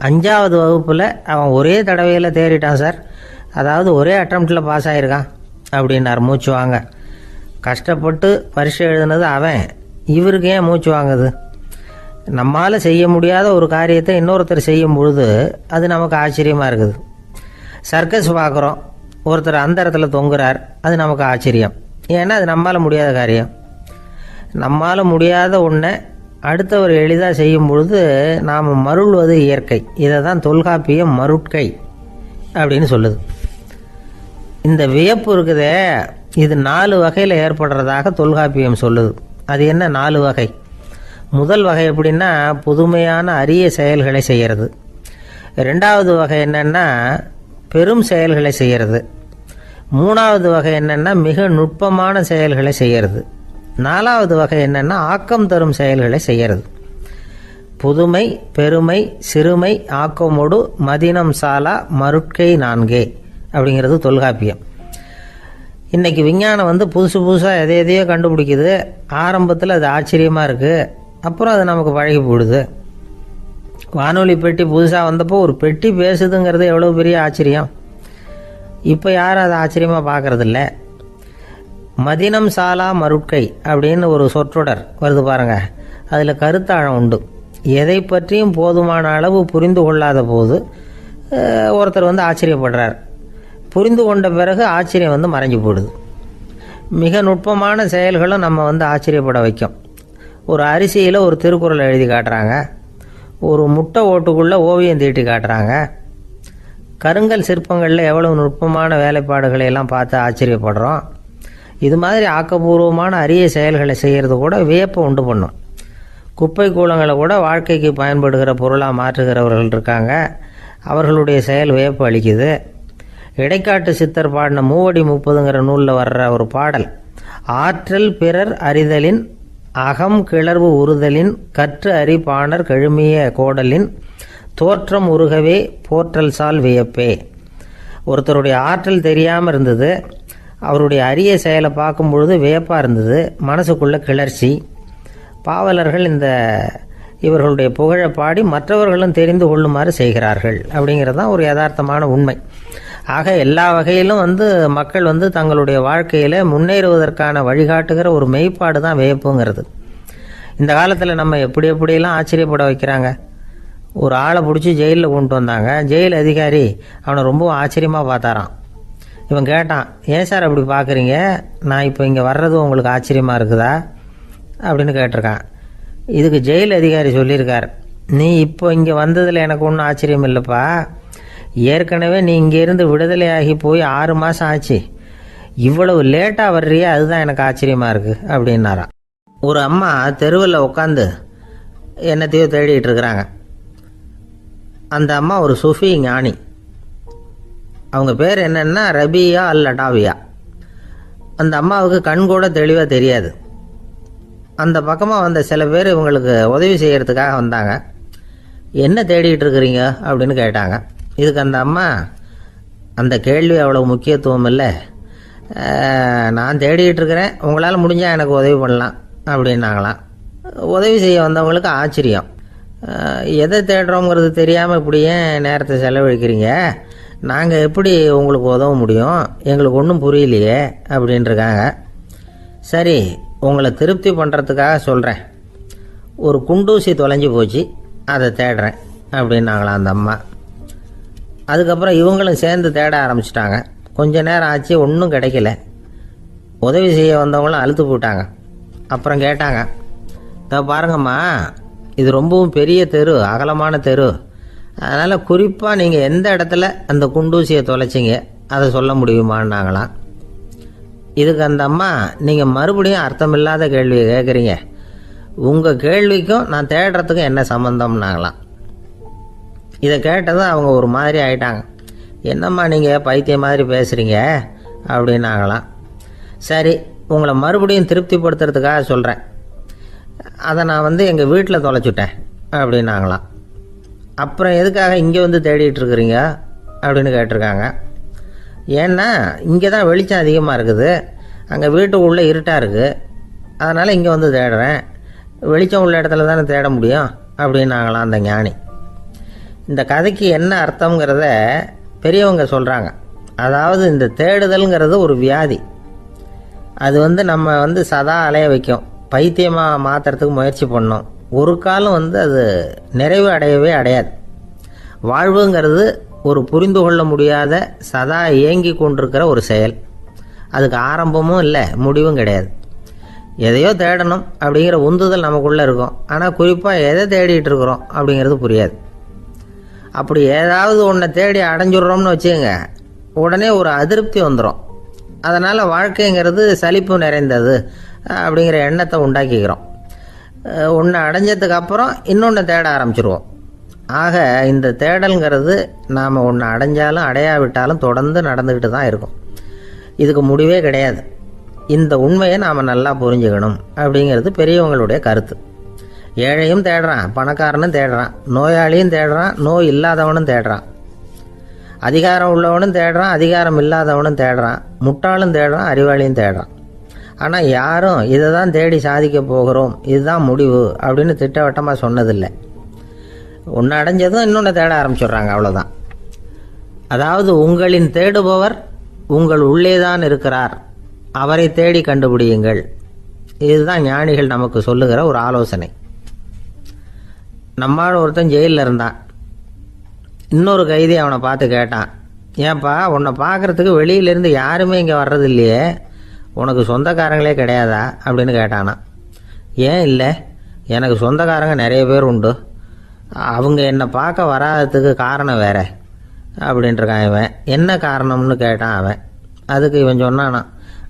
5வது வகுப்பில் அவன் ஒரே தடவையில் தேறிட்டான் சார், அதாவது ஒரே அட்டம்ப்டில் பாஸ் ஆகிருக்கான் அப்படின்னார் மூச்சு வாங்க. கஷ்டப்பட்டு பரீட்சை எழுதுனது அவன், இவருக்கு ஏன் மூச்சு வாங்குது? நம்மால் செய்ய முடியாத ஒரு காரியத்தை இன்னொருத்தர் செய்யும் பொழுது அது நமக்கு ஆச்சரியமாக இருக்குது. சர்க்கஸ் பார்க்குறோம், ஒருத்தர் அந்த இடத்துல தொங்குறார், அது நமக்கு ஆச்சரியம், ஏன்னா அது நம்மால் முடியாத காரியம். நம்மால் முடியாத ஒன்றை அடுத்தவர் எளிதாக செய்யும் பொழுது நாம் மருள்வது இயற்கை. இதை தான் தொல்காப்பியம் மருட்கை அப்படின்னு சொல்லுது. இந்த வியப்பு இருக்குதே, இது 4 வகையில் ஏற்படுறதாக தொல்காப்பியம் சொல்லுது. அது என்ன 4 வகை? முதல் வகை எப்படின்னா, புதுமையான அரிய செயல்களை செய்கிறது. 2வது வகை என்னென்னா பெரும் செயல்களை செய்கிறது. 3வது வகை என்னென்னா மிக நுட்பமான செயல்களை செய்கிறது. 4வது வகை என்னென்னா ஆக்கம் தரும் செயல்களை செய்கிறது. புதுமை, பெருமை, சிறுமை, ஆக்கமோடு மதினம் சாலா மருட்கை 4 அப்படிங்கிறது தொல்காப்பியம். இன்றைக்கி விஞ்ஞானம் புதுசு புதுசாக எதையோ கண்டுபிடிக்குது. ஆரம்பத்தில் அது ஆச்சரியமாக இருக்குது, அப்புறம் அது நமக்கு பழகி போடுது. வானொலி பெட்டி புதுசாக வந்தப்போ ஒரு பெட்டி பேசுதுங்கிறது எவ்வளோ பெரிய ஆச்சரியம். இப்போ யாரும் அதை ஆச்சரியமாக பார்க்குறதில்ல. மதினம் சாலா மருட்கை அப்படின்னு ஒரு சொற்றொடர் வருது பாருங்க, அதில் கருத்தாழம் உண்டு. எதை பற்றியும் போதுமான அளவு புரிந்து கொள்ளாத போது ஒருத்தர் ஆச்சரியப்படுறார். புரிந்து கொண்ட பிறகு ஆச்சரியம் மறைஞ்சு போடுது. மிக நுட்பமான செயல்களும் நம்ம ஆச்சரியப்பட வைக்கும். ஒரு அரிசியில் ஒரு திருக்குறள் எழுதி காட்டுறாங்க, ஒரு முட்டை ஓட்டுக்குள்ளே ஓவியம் தீட்டி காட்டுறாங்க. கருங்கல் சிற்பங்களில் எவ்வளவு நுட்பமான வேலைப்பாடுகளை எல்லாம் பார்த்து ஆச்சரியப்படுறோம். இது மாதிரி ஆக்கப்பூர்வமான அரிய செயல்களை செய்கிறது கூட வியப்பை உண்டு பண்ணும். குப்பை கூலங்களை கூட வாழ்க்கைக்கு பயன்படுகிற பொருளாக மாற்றுகிறவர்கள் இருக்காங்க, அவர்களுடைய செயல் வியப்பு அளிக்குது. இடைக்காட்டு சித்தர் பாடின 30 நூலில் வர்ற ஒரு பாடல், ஆற்றல் பிறர் அறிதலின் அகம் கிளர்வு உறுதலின் கற்று அறி பாணர் கழுமிய கோடலின் தோற்றம் உருகவே போற்றல் சால் வியப்பே. ஒருத்தருடைய ஆற்றல் தெரியாமல் இருந்தது, அவருடைய அரிய செயலை பார்க்கும் பொழுது வியப்பாக இருந்தது, மனசுக்குள்ள கிளர்ச்சி. பாவலர்கள் இவர்களுடைய புகழை பாடி மற்றவர்களும் தெரிந்து கொள்ளுமாறு செய்கிறார்கள் அப்படிங்கிறது தான் ஒரு யதார்த்தமான உண்மை. ஆக எல்லா வகையிலும் மக்கள் தங்களுடைய வாழ்க்கையில் முன்னேறுவதற்கான வழிகாட்டுகிற ஒரு மெய்ப்பாடு தான் வியப்புங்கிறது. இந்த காலத்தில் நம்ம எப்படியெல்லாம் ஆச்சரியப்பட வைக்கிறாங்க. ஒரு ஆளை பிடிச்சி ஜெயிலில் கொண்டு வந்தாங்க. ஜெயில் அதிகாரி அவனை ரொம்ப ஆச்சரியமாக பார்த்தாரான். இவன் கேட்டான், ஏன் சார் அப்படி பார்க்குறீங்க, நான் இப்போ இங்கே வர்றது உங்களுக்கு ஆச்சரியமாக இருக்குதா அப்படின்னு கேட்டிருக்கான். இதுக்கு ஜெயில் அதிகாரி சொல்லியிருக்கார், நீ இப்போ இங்கே வந்ததில் எனக்கு ஒன்றும் ஆச்சரியம் இல்லைப்பா, ஏற்கனவே நீ இங்கேருந்து விடுதலையாகி போய் 6 மாதம் ஆச்சு, இவ்வளவு லேட்டாக வர்றியே அதுதான் எனக்கு ஆச்சரியமாக இருக்குது அப்படின்னாராம். ஒரு அம்மா தெருவில் உட்காந்து என்னத்தையோ தேடிட்டு இருக்கிறாங்க. அந்த அம்மா ஒரு சூஃபி ஞானி. அவங்க பேர் என்னென்னா ரபியா அல் அடாவியா. அந்த அம்மாவுக்கு கண் கூட தெளிவாக தெரியாது. அந்த பக்கமாக வந்த சில பேர் இவங்களுக்கு உதவி செய்கிறதுக்காக வந்தாங்க. என்ன தேடிட்டு இருக்கிறீங்க அப்படின்னு கேட்டாங்க. இதுக்கு அந்த அம்மா, அந்த கேள்வி அவ்வளோ முக்கியத்துவம் இல்லை, நான் தேடிட்டு இருக்கிறேன், உங்களால் முடிஞ்சால் எனக்கு உதவி பண்ணலாம் அப்படின்னாங்களாம். உதவி செய்ய வந்தவங்களுக்கு ஆச்சரியம். எதை தேடுறோங்கிறது தெரியாமல் இப்படி ஏன் நேரத்தை செலவழிக்கிறீங்க, நாங்கள் எப்படி உங்களுக்கு உதவ முடியும், எங்களுக்கு ஒன்றும் புரியலையே அப்படின்ட்டுருக்காங்க. சரி, உங்களை திருப்தி பண்ணுறதுக்காக சொல்கிறேன், ஒரு குண்டூசி தொலைஞ்சி போச்சு, அதை தேடுறேன் அப்படின்னாங்களாம் அந்த அம்மா. அதுக்கப்புறம் இவங்களும் சேர்ந்து தேட ஆரம்பிச்சிட்டாங்க. கொஞ்ச நேரம் ஆச்சு, ஒன்றும் கிடைக்கல. உதவி செய்ய வந்தவங்களும் அழுத்து போட்டாங்க. அப்புறம் கேட்டாங்க, பாருங்கம்மா, இது ரொம்பவும் பெரிய தெரு, அகலமான தெரு, அதனால் குறிப்பாக நீங்கள் எந்த இடத்துல அந்த குண்டூசியை தொலைச்சிங்க அதை சொல்ல முடியுமான்னாங்களாம். இதுக்கு அந்த அம்மா, நீங்கள் மறுபடியும் அர்த்தமில்லாத கேள்வியை கேட்குறீங்க, உங்கள் கேள்விக்கும் நான் தேடுறதுக்கும் என்ன சம்மந்தம்னாங்களாம். இதை கேட்டதும் அவங்க ஒரு மாதிரி ஆயிட்டாங்க. என்னம்மா நீங்கள் பைத்தியம் மாதிரி பேசுகிறீங்க அப்படின்னாங்களாம். சரி, உங்களை மறுபடியும் திருப்திப்படுத்துறதுக்காக சொல்கிறேன், அதை நான் எங்கள் வீட்டில் தொலைச்சுட்டேன் அப்படின்னாங்களாம். அப்புறம் எதுக்காக இங்கே தேடிட்டு இருக்கிறீங்க அப்படின்னு கேட்டிருக்காங்க. ஏன்னா இங்கே தான் வெளிச்சம் அதிகமாக இருக்குது, அங்கே வீட்டுக்குள்ளே இருட்டாக இருக்குது, அதனால் இங்கே தேடுறேன், வெளிச்சம் உள்ள இடத்துல தானே தேட முடியும் அப்படின்னாங்களாம் அந்த ஞானி. இந்த கதைக்கு என்ன அர்த்தங்கிறத பெரியவங்க சொல்கிறாங்க. அதாவது இந்த தேடுதல்ங்கிறது ஒரு வியாதி. அது நம்ம சதா அலைய வைக்கும், பைத்தியமாக மாற்றுறதுக்கு முயற்சி பண்ணோம். ஒரு காலம் அது நிறைவு அடையவே அடையாது. வாழ்வுங்கிறது ஒரு புரிந்து கொள்ள முடியாத சதா இயங்கி கொண்டிருக்கிற ஒரு செயல். அதுக்கு ஆரம்பமும் இல்லை, முடிவும் கிடையாது. எதையோ தேடணும் அப்படிங்கிற உந்துதல் நமக்குள்ளே இருக்கும், ஆனால் குறிப்பாக எதை தேடிட்டு இருக்கிறோம் அப்படிங்கிறது புரியாது. அப்படி ஏதாவது ஒன்றை தேடி அடைஞ்சிடுறோம்னு வச்சுக்கோங்க, உடனே ஒரு அதிருப்தி வந்துடும். அதனால் வாழ்க்கைங்கிறது சலிப்பு நிறைந்தது அப்படிங்கிற எண்ணத்தை உண்டாக்கிக்கிறோம். ஒன்று அடைஞ்சதுக்கு அப்புறம் இன்னொன்று தேட ஆரம்பிச்சிருவோம். ஆக இந்த தேடல்ங்கிறது நாம் ஒன்று அடைஞ்சாலும் அடையாவிட்டாலும் தொடர்ந்து நடந்துக்கிட்டு தான் இருக்கும். இதுக்கு முடிவே கிடையாது. இந்த உண்மையை நாம் நல்லா புரிஞ்சுக்கணும் அப்படிங்கிறது பெரியவங்களுடைய கருத்து. ஏழையும் தேடுறான், பணக்காரனும் தேடுறான், நோயாளியும் தேடுறான், நோய் இல்லாதவனும் தேடுறான், அதிகாரம் உள்ளவனும் தேடுறான், அதிகாரம் இல்லாதவனும் தேடுறான், முட்டாளும் தேடுறான், அறிவாளியும் தேடுறான். ஆனால் யாரும் இதை தான் தேடி சாதிக்க போகிறோம், இதுதான் முடிவு அப்படின்னு திட்டவட்டமாக சொன்னதில்லை. ஒன்று அடைஞ்சதும் இன்னொன்று தேட ஆரம்பிச்சிடுறாங்க, அவ்வளோதான். அதாவது உங்களின் தேடுபவர் உங்கள் உள்ளே தான் இருக்கிறார், அவரை தேடி கண்டுபிடியுங்கள். இதுதான் ஞானிகள் நமக்கு சொல்லுகிற ஒரு ஆலோசனை. நம்மால் ஒருத்தன் ஜெயிலில் இருந்தான். இன்னொரு கைதி அவனை பார்த்து கேட்டான், ஏன்பா உன்னை பார்க்குறதுக்கு வெளியிலேருந்து யாருமே இங்கே வர்றது இல்லையே, உனக்கு சொந்தக்காரங்களே கிடையாதா அப்படின்னு கேட்டானா. ஏன் இல்லை, எனக்கு சொந்தக்காரங்க நிறைய பேர் உண்டு, அவங்க என்னை பார்க்க வராததுக்கு காரணம் வேற அப்படின்ட்டுருக்கான் இவன். என்ன காரணம்னு கேட்டான் அவன். அதுக்கு இவன் சொன்னானா,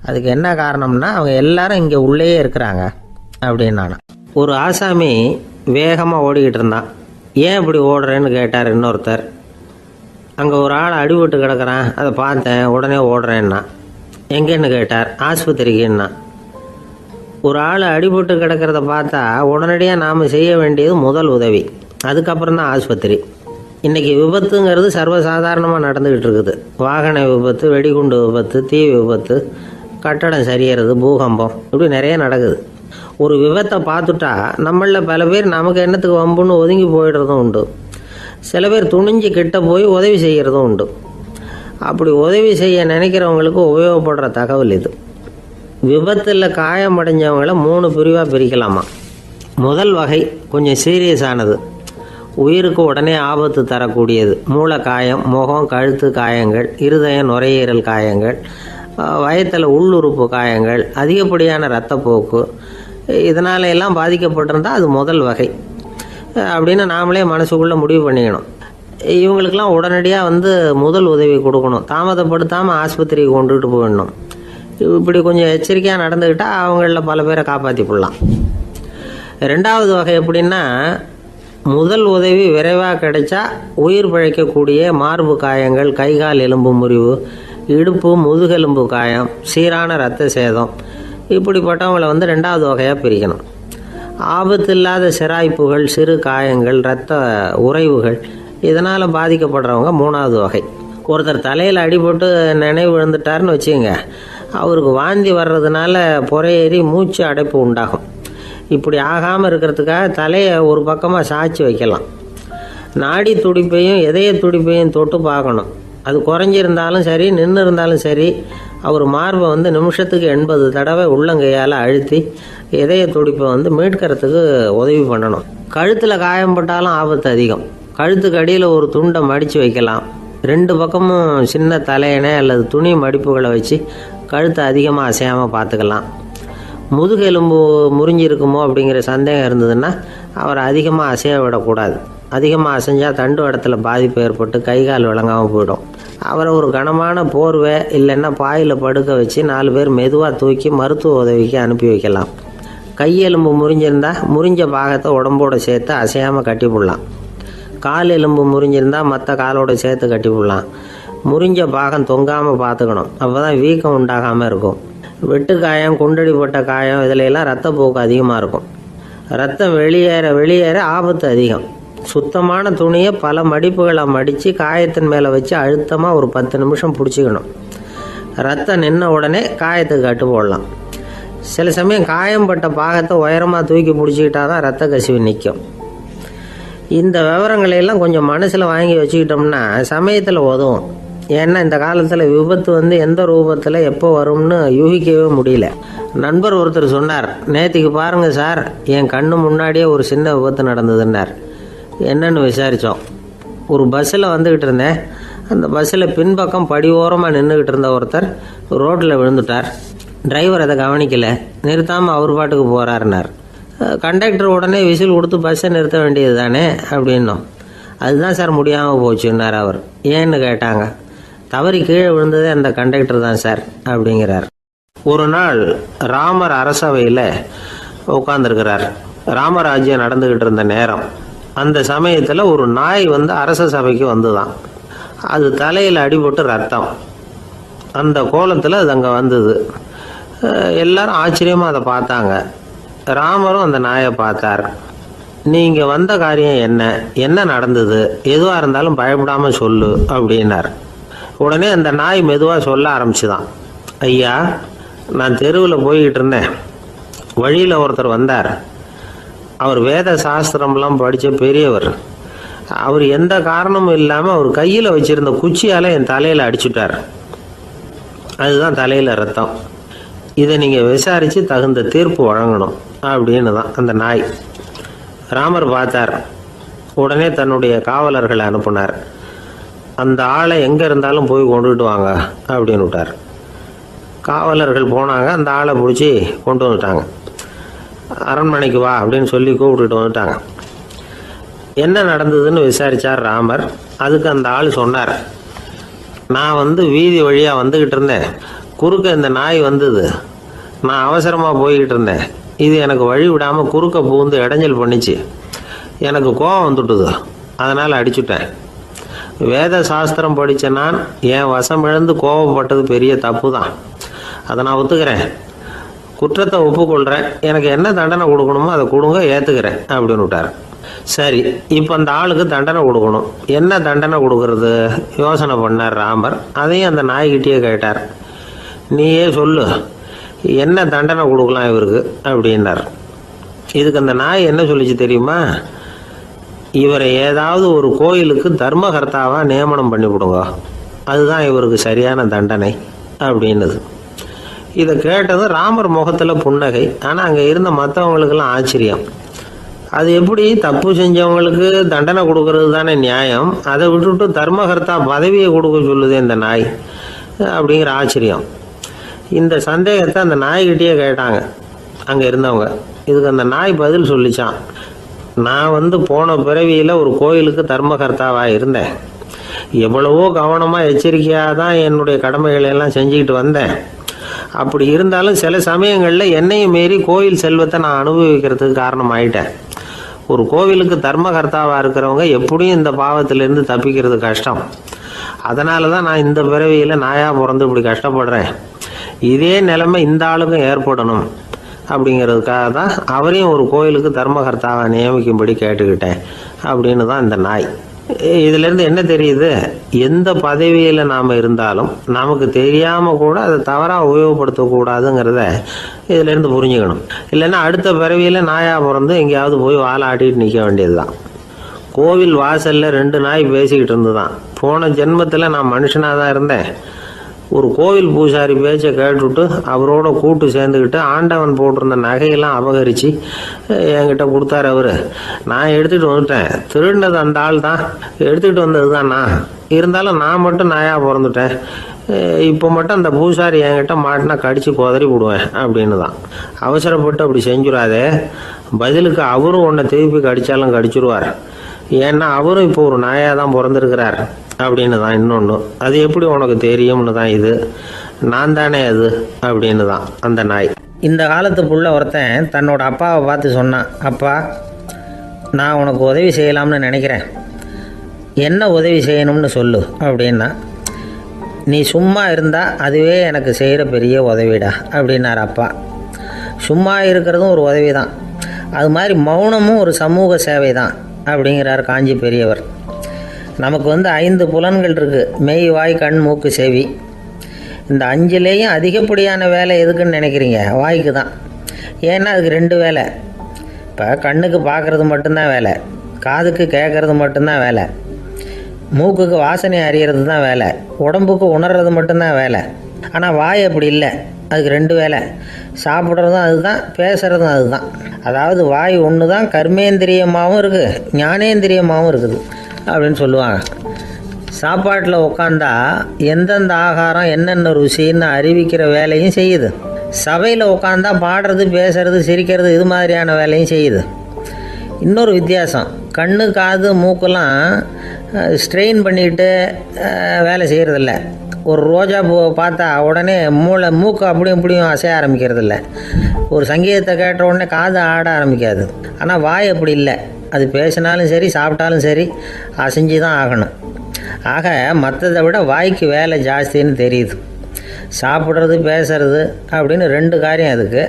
அதுக்கு என்ன காரணம்னா அவங்க எல்லாரும் இங்கே உள்ளேயே இருக்கிறாங்க அப்படின்னானா. ஒரு ஆசாமி வேகமாக ஓடிக்கிட்டு இருந்தான். ஏன் இப்படி ஓடுறேன்னு கேட்டார் இன்னொருத்தர். அங்கே ஒரு ஆள் அடிபட்டு கிடக்கிறான், அதை பார்த்தேன், உடனே ஓடுறேன்னா. எங்கேன்னு கேட்டார். ஆஸ்பத்திரிக்குன்னா. ஒரு ஆள் அடிபட்டு கிடக்கிறத பார்த்தா உடனடியாக நாம் செய்ய வேண்டியது முதல் உதவி, அதுக்கப்புறம் தான் ஆஸ்பத்திரி. இன்றைக்கி விபத்துங்கிறது சர்வசாதாரணமாக நடந்துக்கிட்டு இருக்குது. வாகன விபத்து, வெடிகுண்டு விபத்து, தீ விபத்து, கட்டடம் சரியறது, பூகம்பம், இப்படி நிறைய நடக்குது. ஒரு விபத்தை பார்த்துட்டா நம்மளில் பல பேர் நமக்கு என்னத்துக்கு வம்புன்னு ஒதுங்கி போயிடுறதும் உண்டு. சில பேர் துணிஞ்சு கிட்ட போய் உதவி செய்கிறதும் உண்டு. அப்படி உதவி செய்ய நினைக்கிறவங்களுக்கு உபயோகப்படுற தகவல் இது. விபத்தில் காயமடைஞ்சவங்களை 3 பிரிவாக பிரிக்கலாமா. முதல் வகை கொஞ்சம் சீரியஸானது, உயிருக்கு உடனே ஆபத்து தரக்கூடியது. மூளை காயம், முகம், கழுத்து காயங்கள், இருதயம், நுரையீரல் காயங்கள், வயத்தில் உள்ளுறுப்பு காயங்கள், அதிகப்படியான இரத்தப்போக்கு, இதனால எல்லாம் பாதிக்கப்பட்டிருந்தால் அது முதல் வகை அப்படின்னு நாமளே மனசுக்குள்ளே முடிவு பண்ணிக்கணும். இவங்களுக்கெல்லாம் உடனடியாக முதல் உதவி கொடுக்கணும். தாமதப்படுத்தாமல் ஆஸ்பத்திரிக்கு கொண்டுகிட்டு போயிடணும். இப்படி கொஞ்சம் எச்சரிக்கையாக நடந்துக்கிட்டால் அவங்களில் பல பேரை காப்பாற்றி போடலாம். 2வது வகை எப்படின்னா, முதல் உதவி விரைவாக கிடைச்சா உயிர் பிழைக்கக்கூடிய மார்பு காயங்கள், கைகால் எலும்பு முறிவு, இடுப்பு முதுகெலும்பு காயம், சீரான இரத்த சேதம், இப்படிப்பட்டவங்களை 2வது வகையாக பிரிக்கணும். ஆபத்து இல்லாத சிராய்ப்புகள், சிறு காயங்கள், இரத்த உறைவுகள், இதனால் பாதிக்கப்படுறவங்க 3வது வகை. ஒருத்தர் தலையில் அடிபட்டு நினைவு விழுந்துட்டாருன்னு வச்சுங்க, அவருக்கு வாந்தி வர்றதுனால புறையேறி மூச்சு அடைப்பு உண்டாகும். இப்படி ஆகாமல் இருக்கிறதுக்காக தலையை ஒரு பக்கமாக சாய்ச்சி வைக்கலாம். நாடி துடிப்பையும் இதய துடிப்பையும் தொட்டு பார்க்கணும். அது குறைஞ்சிருந்தாலும் சரி, நின்று இருந்தாலும் சரி, அவர் மார்பை நிமிஷத்துக்கு 80 தடவை உள்ளங்கையால் அழுத்தி இதய துடிப்பை மீட்கிறதுக்கு உதவி பண்ணணும். கழுத்தில் காயம்பட்டாலும் ஆபத்து அதிகம். கழுத்துக்கு அடியில் ஒரு துண்டை மடித்து வைக்கலாம். 2 பக்கமும் சின்ன தலையணை அல்லது துணி மடிப்புகளை வச்சு கழுத்தை அதிகமாக அசையாமல் பார்த்துக்கலாம். முதுகெலும்பு முறிஞ்சிருக்குமோ அப்படிங்கிற சந்தேகம் இருந்ததுன்னா அவரை அதிகமாக அசைய விடக்கூடாது. அதிகமாக அசைஞ்சால் தண்டு இடத்துல பாதிப்பு ஏற்பட்டு கைகால் விளங்காமல் போயிடும். அவரை ஒரு கனமான போர்வை இல்லைன்னா பாயில் படுக்க வச்சு 4 பேர் மெதுவாக தூக்கி மருத்துவ உதவிக்கு அனுப்பி வைக்கலாம். கையெலும்பு முறிஞ்சிருந்தால் முறிஞ்ச பாகத்தை உடம்போடு சேர்த்து அசையாமல் கட்டி போடலாம். கால் எலும்பு முறிஞ்சிருந்தால் மற்ற காலோடு சேர்த்து கட்டி போடலாம். முறிஞ்ச பாகம் தொங்காமல் பார்த்துக்கணும். அப்போ தான் வீக்கம் உண்டாகாமல் இருக்கும். வெட்டு காயம், குண்டடிப்பட்ட காயம், இதிலெல்லாம் ரத்தப்போக்கு அதிகமாக இருக்கும். ரத்தம் வெளியேற ஆபத்து அதிகம். சுத்தமான துணியை பல மடிப்புகளை மடித்து காயத்தின் மேலே வச்சு அழுத்தமாக ஒரு 10 நிமிஷம் பிடிச்சிக்கணும். ரத்தம் நின்ன உடனே காயத்துக்கு கட்டு போடலாம். சில சமயம் காயம்பட்ட பாகத்தை உயரமாக தூக்கி பிடிச்சிக்கிட்டா தான் ரத்த கசிவு நிற்கும். இந்த விவரங்களையெல்லாம் கொஞ்சம் மனசில் வாங்கி வச்சுக்கிட்டோம்னா சமயத்தில் உதவும். ஏன்னா இந்த காலத்தில் விபத்து எந்த ரூபத்தில் எப்போ வரும்னு யூகிக்கவே முடியல. நண்பர் ஒருத்தர் சொன்னார், நேற்றுக்கு பாருங்கள் சார், என் கண்ணு முன்னாடியே ஒரு சின்ன விபத்து நடந்ததுன்னார். என்னன்னு விசாரித்தோம். ஒரு பஸ்ஸில் வந்துக்கிட்டு இருந்தேன். அந்த பஸ்ஸில் பின்பக்கம் படி ஓரமாக நின்றுக்கிட்டு இருந்த ஒருத்தர் ரோட்டில் விழுந்துட்டார். டிரைவர் அதை கவனிக்கலை, நிறுத்தாமல் அவர் பாட்டுக்கு போகிறாருனார். கண்டக்டர் உடனே விசில் கொடுத்து பஸ்ஸை நிறுத்த வேண்டியது தானே அப்படின்னோம். அதுதான் சார் முடியாமல் போச்சுன்னார் அவர். ஏன்னு கேட்டாங்க. தவறி கீழே விழுந்ததே அந்த கண்டக்டர் தான் சார் அப்படிங்கிறார். ஒரு நாள் ராமர் அரசவையில் உட்காந்துருக்கிறார். ராமராஜ்யம் நடந்துக்கிட்டு இருந்த நேரம். அந்த சமயத்தில் ஒரு நாய் அரச சபைக்கு வந்துதான். அது தலையில் அடிபட்டு ரத்தம். அந்த கோலத்தில் அது அங்கே வந்தது. எல்லாரும் ஆச்சரியமாக அதை பார்த்தாங்க. ராமரும் அந்த நாயை பார்த்தார். நீங்கள் வந்த காரியம் என்ன நடந்தது, எதுவாக இருந்தாலும் பயப்படாமல் சொல்லு அப்படின்னார். உடனே அந்த நாய் மெதுவாக சொல்ல ஆரம்பிச்சுதான். ஐயா, நான் தெருவில் போய்கிட்டு இருந்தேன். வழியில் ஒருத்தர் வந்தார். அவர் வேத சாஸ்திரம்லாம் படித்த பெரியவர். அவர் எந்த காரணமும் இல்லாமல் அவர் கையில் வச்சுருந்த குச்சியால் என் தலையில் அடிச்சுட்டார். அதுதான் தலையில் ரத்தம். இதை நீங்கள் விசாரித்து தகுந்த தீர்ப்பு வழங்கணும் அப்படின்னு தான் அந்த நாய். ராமர் பார்த்தார். உடனே தன்னுடைய காவலர்களை அனுப்புனார். அந்த ஆளை எங்கே இருந்தாலும் போய் கொண்டுகிட்டு வாங்க அப்படின்னு விட்டார். காவலர்கள் போனாங்க. அந்த ஆளை பிடிச்சி கொண்டு வந்துட்டாங்க. அரண்மனைக்கு வா அப்படின்னு சொல்லி கூப்பிட்டுட்டு வந்துட்டாங்க. என்ன நடந்ததுன்னு விசாரித்தார் ராமர். அதுக்கு அந்த ஆள் சொன்னார், நான் வீதி வழியாக வந்துக்கிட்டு இருந்தேன். குறுக்க இந்த நாய் வந்தது. நான் அவசரமாக போய்கிட்டு இருந்தேன். இது எனக்கு வழி விடாமல் குறுக்க பூந்து இடைஞ்சல் பண்ணிச்சு. எனக்கு கோபம் வந்துட்டுது. அதனால் அடிச்சுட்டேன். வேத சாஸ்திரம் படித்த நான் என் வசம் இழந்து கோபப்பட்டது பெரிய தப்பு தான். அதை நான் ஒத்துக்கிறேன். குற்றத்தை ஒப்புக்கொள்கிறேன், எனக்கு என்ன தண்டனை கொடுக்கணுமோ அதை கொடுங்க, ஏற்றுக்கிறேன் அப்படின்னு விட்டார். சரி, இப்போ அந்த ஆளுக்கு தண்டனை கொடுக்கணும். என்ன தண்டனை கொடுக்கறது யோசனை பண்ணார் ராமர். அதையும் அந்த நாய்கிட்டே கேட்டார். நீயே சொல்லு, என்ன தண்டனை கொடுக்கலாம் இவருக்கு அப்படின்னார். இதுக்கு அந்த நாய் என்ன சொல்லிச்சு தெரியுமா? இவரை ஏதாவது ஒரு கோயிலுக்கு தர்மகர்த்தாவாக நியமனம் பண்ணி விடுங்க, அதுதான் இவருக்கு சரியான தண்டனை அப்படின்னுது. இதை கேட்டதும் ராமர் முகத்தில் புன்னகை. ஆனால் அங்கே இருந்த மற்றவங்களுக்கெல்லாம் ஆச்சரியம். அது எப்படி, தப்பு செஞ்சவங்களுக்கு தண்டனை கொடுக்கறது தானே நியாயம், அதை விட்டுவிட்டு தர்மகர்த்தா பதவியை கொடுக்க சொல்லுது இந்த நாய் அப்படிங்கிற ஆச்சரியம். இந்த சந்தேகத்தை அந்த நாய்கிட்டே கேட்டாங்க அங்கே இருந்தவங்க. இதுக்கு அந்த நாய் பதில் சொல்லிச்சான். நான் போன பிறவியில் ஒரு கோயிலுக்கு தர்மகர்த்தாவாக இருந்தேன். எவ்வளவோ கவனமாக எச்சரிக்கையாக தான் என்னுடைய கடமைகளை எல்லாம் செஞ்சுக்கிட்டு வந்தேன். அப்படி இருந்தாலும் சில சமயங்களில் என்னையும் மீறி கோயில் செல்வத்தை நான் அனுபவிக்கிறதுக்கு காரணம் ஆயிட்டேன். ஒரு கோவிலுக்கு தர்மகர்த்தாவாக இருக்கிறவங்க எப்படியும் இந்த பாவத்திலேருந்து தப்பிக்கிறது கஷ்டம். அதனால தான் நான் இந்த பிறவியில் நாயாக பிறந்து இப்படி கஷ்டப்படுறேன். இதே நிலைமை இந்த ஆளுக்கும் ஏற்படணும் அப்படிங்கிறதுக்காக தான் அவரையும் ஒரு கோயிலுக்கு தர்மகர்த்தாவை நியமிக்கும்படி கேட்டுக்கிட்டேன் அப்படின்னு தான் இந்த நாய். இதிலேருந்து என்ன தெரியுது? எந்த பதவியில் நாம் இருந்தாலும் நமக்கு தெரியாமல் கூட அதை தவறாக உபயோகப்படுத்தக்கூடாதுங்கிறத இதிலேருந்து புரிஞ்சுக்கணும். இல்லைன்னா அடுத்த பிறவியில் நாயாக பிறந்து எங்கேயாவது போய் வாழை ஆட்டிட்டு நிற்க வேண்டியது தான். கோவில் வாசலில் 2 நாய் பேசிக்கிட்டு இருந்துதான். போன ஜென்மத்தில் நான் மனுஷனாக தான் இருந்தேன். ஒரு கோவில் பூசாரி பேச்சை கேட்டுவிட்டு அவரோட கூட்டு சேர்ந்துக்கிட்டு ஆண்டவன் போட்டிருந்த நகையெல்லாம் அபகரித்து என்கிட்ட கொடுத்தாரு அவர். நான் எடுத்துகிட்டு வந்துட்டேன். திருடினது அந்த ஆள் தான், எடுத்துக்கிட்டு வந்தது தான் நான். இருந்தாலும் நான் மட்டும் நாயாக பிறந்துட்டேன். இப்போ மட்டும் அந்த பூசாரி என்கிட்ட மாட்டினா கடித்து குதறி விடுவேன் அப்படின்னு தான். அவசரப்பட்டு அப்படி செஞ்சுடாதே, பதிலுக்கு அவரும் உன்னை திருப்பி கடித்தாலும் கடிச்சிருவார். ஏன்னா அவரும் இப்போ ஒரு நாயாக தான் பிறந்திருக்கிறார் அப்படின்னு தான். இன்னொன்று, அது எப்படி உனக்கு தெரியும்னு தான். இது நான் தானே அது அப்படின்னு தான் அந்த நாய். இந்த காலத்து புள்ள ஒருத்தன் தன்னோட அப்பாவை பார்த்து சொன்னான், அப்பா நான் உனக்கு உதவி செய்யலாம்னு நினைக்கிறேன், என்ன உதவி செய்யணும்னு சொல்லு அப்படின்னா. நீ சும்மா இருந்தால் அதுவே எனக்கு செய்கிற பெரிய உதவிடா அப்படின்னார் அப்பா. சும்மா இருக்கிறதும் ஒரு உதவி தான், அது மாதிரி மௌனமும் ஒரு சமூக சேவை தான் அப்படிங்கிறார் காஞ்சி பெரியவர். நமக்கு 5 புலன்கள் இருக்குது, மெய், வாய், கண், மூக்கு, செவி. இந்த 5லேயும் அதிகப்படியான வேலை எதுக்குன்னு நினைக்கிறீங்க? வாய்க்கு தான். ஏன்னா அதுக்கு 2 வேலை. இப்போ கண்ணுக்கு பார்க்குறது மட்டும்தான் வேலை, காதுக்கு கேட்குறது மட்டும்தான் வேலை, மூக்குக்கு வாசனை அறியறது தான் வேலை, உடம்புக்கு உணர்றது மட்டும்தான் வேலை. ஆனால் வாய் அப்படி இல்லை, அதுக்கு 2 வேலை. சாப்பிட்றதும் அதுதான், பேசுகிறதும் அதுதான். அதாவது வாய் ஒன்று தான் கர்மேந்திரியமாகவும் இருக்குது, ஞானேந்திரியமாகவும் இருக்குது அப்படின்னு சொல்லுவாங்க. சாப்பாட்டில் உட்காந்தா எந்தெந்த ஆகாரம் என்னென்ன ருசின்னு அறிவிக்கிற வேலையும் செய்யுது. சபையில் உட்காந்தா பாடுறது, பேசுறது, சிரிக்கிறது, இது மாதிரியான வேலையும் செய்யுது. இன்னொரு வித்தியாசம், கண்ணு, காது, மூக்கெல்லாம் ஸ்ட்ரெயின் பண்ணிக்கிட்டு வேலை செய்கிறதில்ல. ஒரு ரோஜா பூவை பார்த்தா உடனே மூக்கு அப்படியும் இப்படியும் அசைய ஆரம்பிக்கிறதில்ல. ஒரு சங்கீதத்தை கேட்ட உடனே காது ஆட ஆரம்பிக்காது. ஆனால் வாய் அப்படி இல்லை, அது பேசினாலும் சரி சாப்பிட்டாலும் சரி அசைஞ்சு தான் ஆகணும். ஆக மற்றதை விட வாய்க்கு வேலை ஜாஸ்தின்னு தெரியுது. சாப்பிட்றது, பேசுறது அப்படின்னு 2 காரியம் அதுக்கு.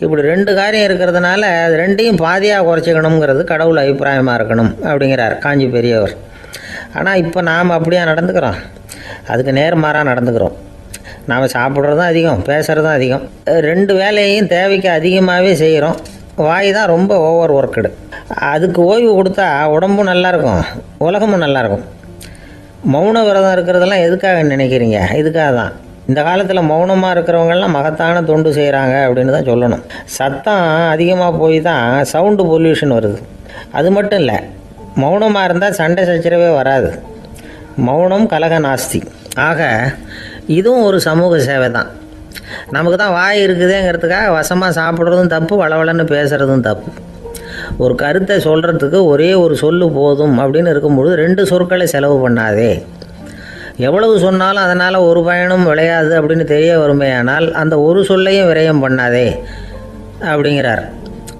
இப்படி 2 காரியம் இருக்கிறதுனால அது 2ஐயும் பாதியாக குறைச்சிக்கணுங்கிறது கடவுள் அபிப்பிராயமாக இருக்கணும் அப்படிங்கிறார் காஞ்சி பெரியவர். ஆனால் இப்போ நாம் அப்படியா நடந்துக்கிறோம்? அதுக்கு நேர்மாறாக நடந்துக்கிறோம். நாம் சாப்பிட்றதும் அதிகம், பேசுகிறதும் அதிகம். 2 வேலையையும் தேவைக்கு அதிகமாகவே செய்கிறோம். வாய் தான் ரொம்ப ஓவர் ஒர்க்குடு. அதுக்கு ஓய்வு கொடுத்தா உடம்பும் நல்லாயிருக்கும், உலகமும் நல்லாயிருக்கும். மௌன விரதம் இருக்கிறதெல்லாம் எதுக்காக நினைக்கிறீங்க? இதுக்காக தான். இந்த காலத்தில் மௌனமாக இருக்கிறவங்கெல்லாம் மகத்தான தொண்டு செய்கிறாங்க அப்படின்னு தான் சொல்லணும். சத்தம் அதிகமாக போய் தான் சவுண்டு பொல்யூஷன் வருது. அது மட்டும் இல்லை, மௌனமாக இருந்தால் சண்டை சச்சரவே வராது. மௌனம் கலக நாஸ்தி. ஆக இதுவும் ஒரு சமூக சேவை தான். நமக்கு தான் வாய் இருக்குதுங்கிறதுக்காக வசமாக சாப்பிட்றதும் தப்பு, வளவளன்னு பேசுகிறதும் தப்பு. ஒரு கருத்தை சொல்கிறதுக்கு ஒரே ஒரு சொல்லு போதும் அப்படின்னு இருக்கும்பொழுது 2 சொற்களை செலவு பண்ணாதே. எவ்வளவு சொன்னாலும் அதனால் ஒரு பயனும் விளையாது அப்படின்னு தெரிய வருமே. ஆனால் அந்த ஒரு சொல்லையும் விரயம் பண்ணாதே அப்படிங்கிறார்.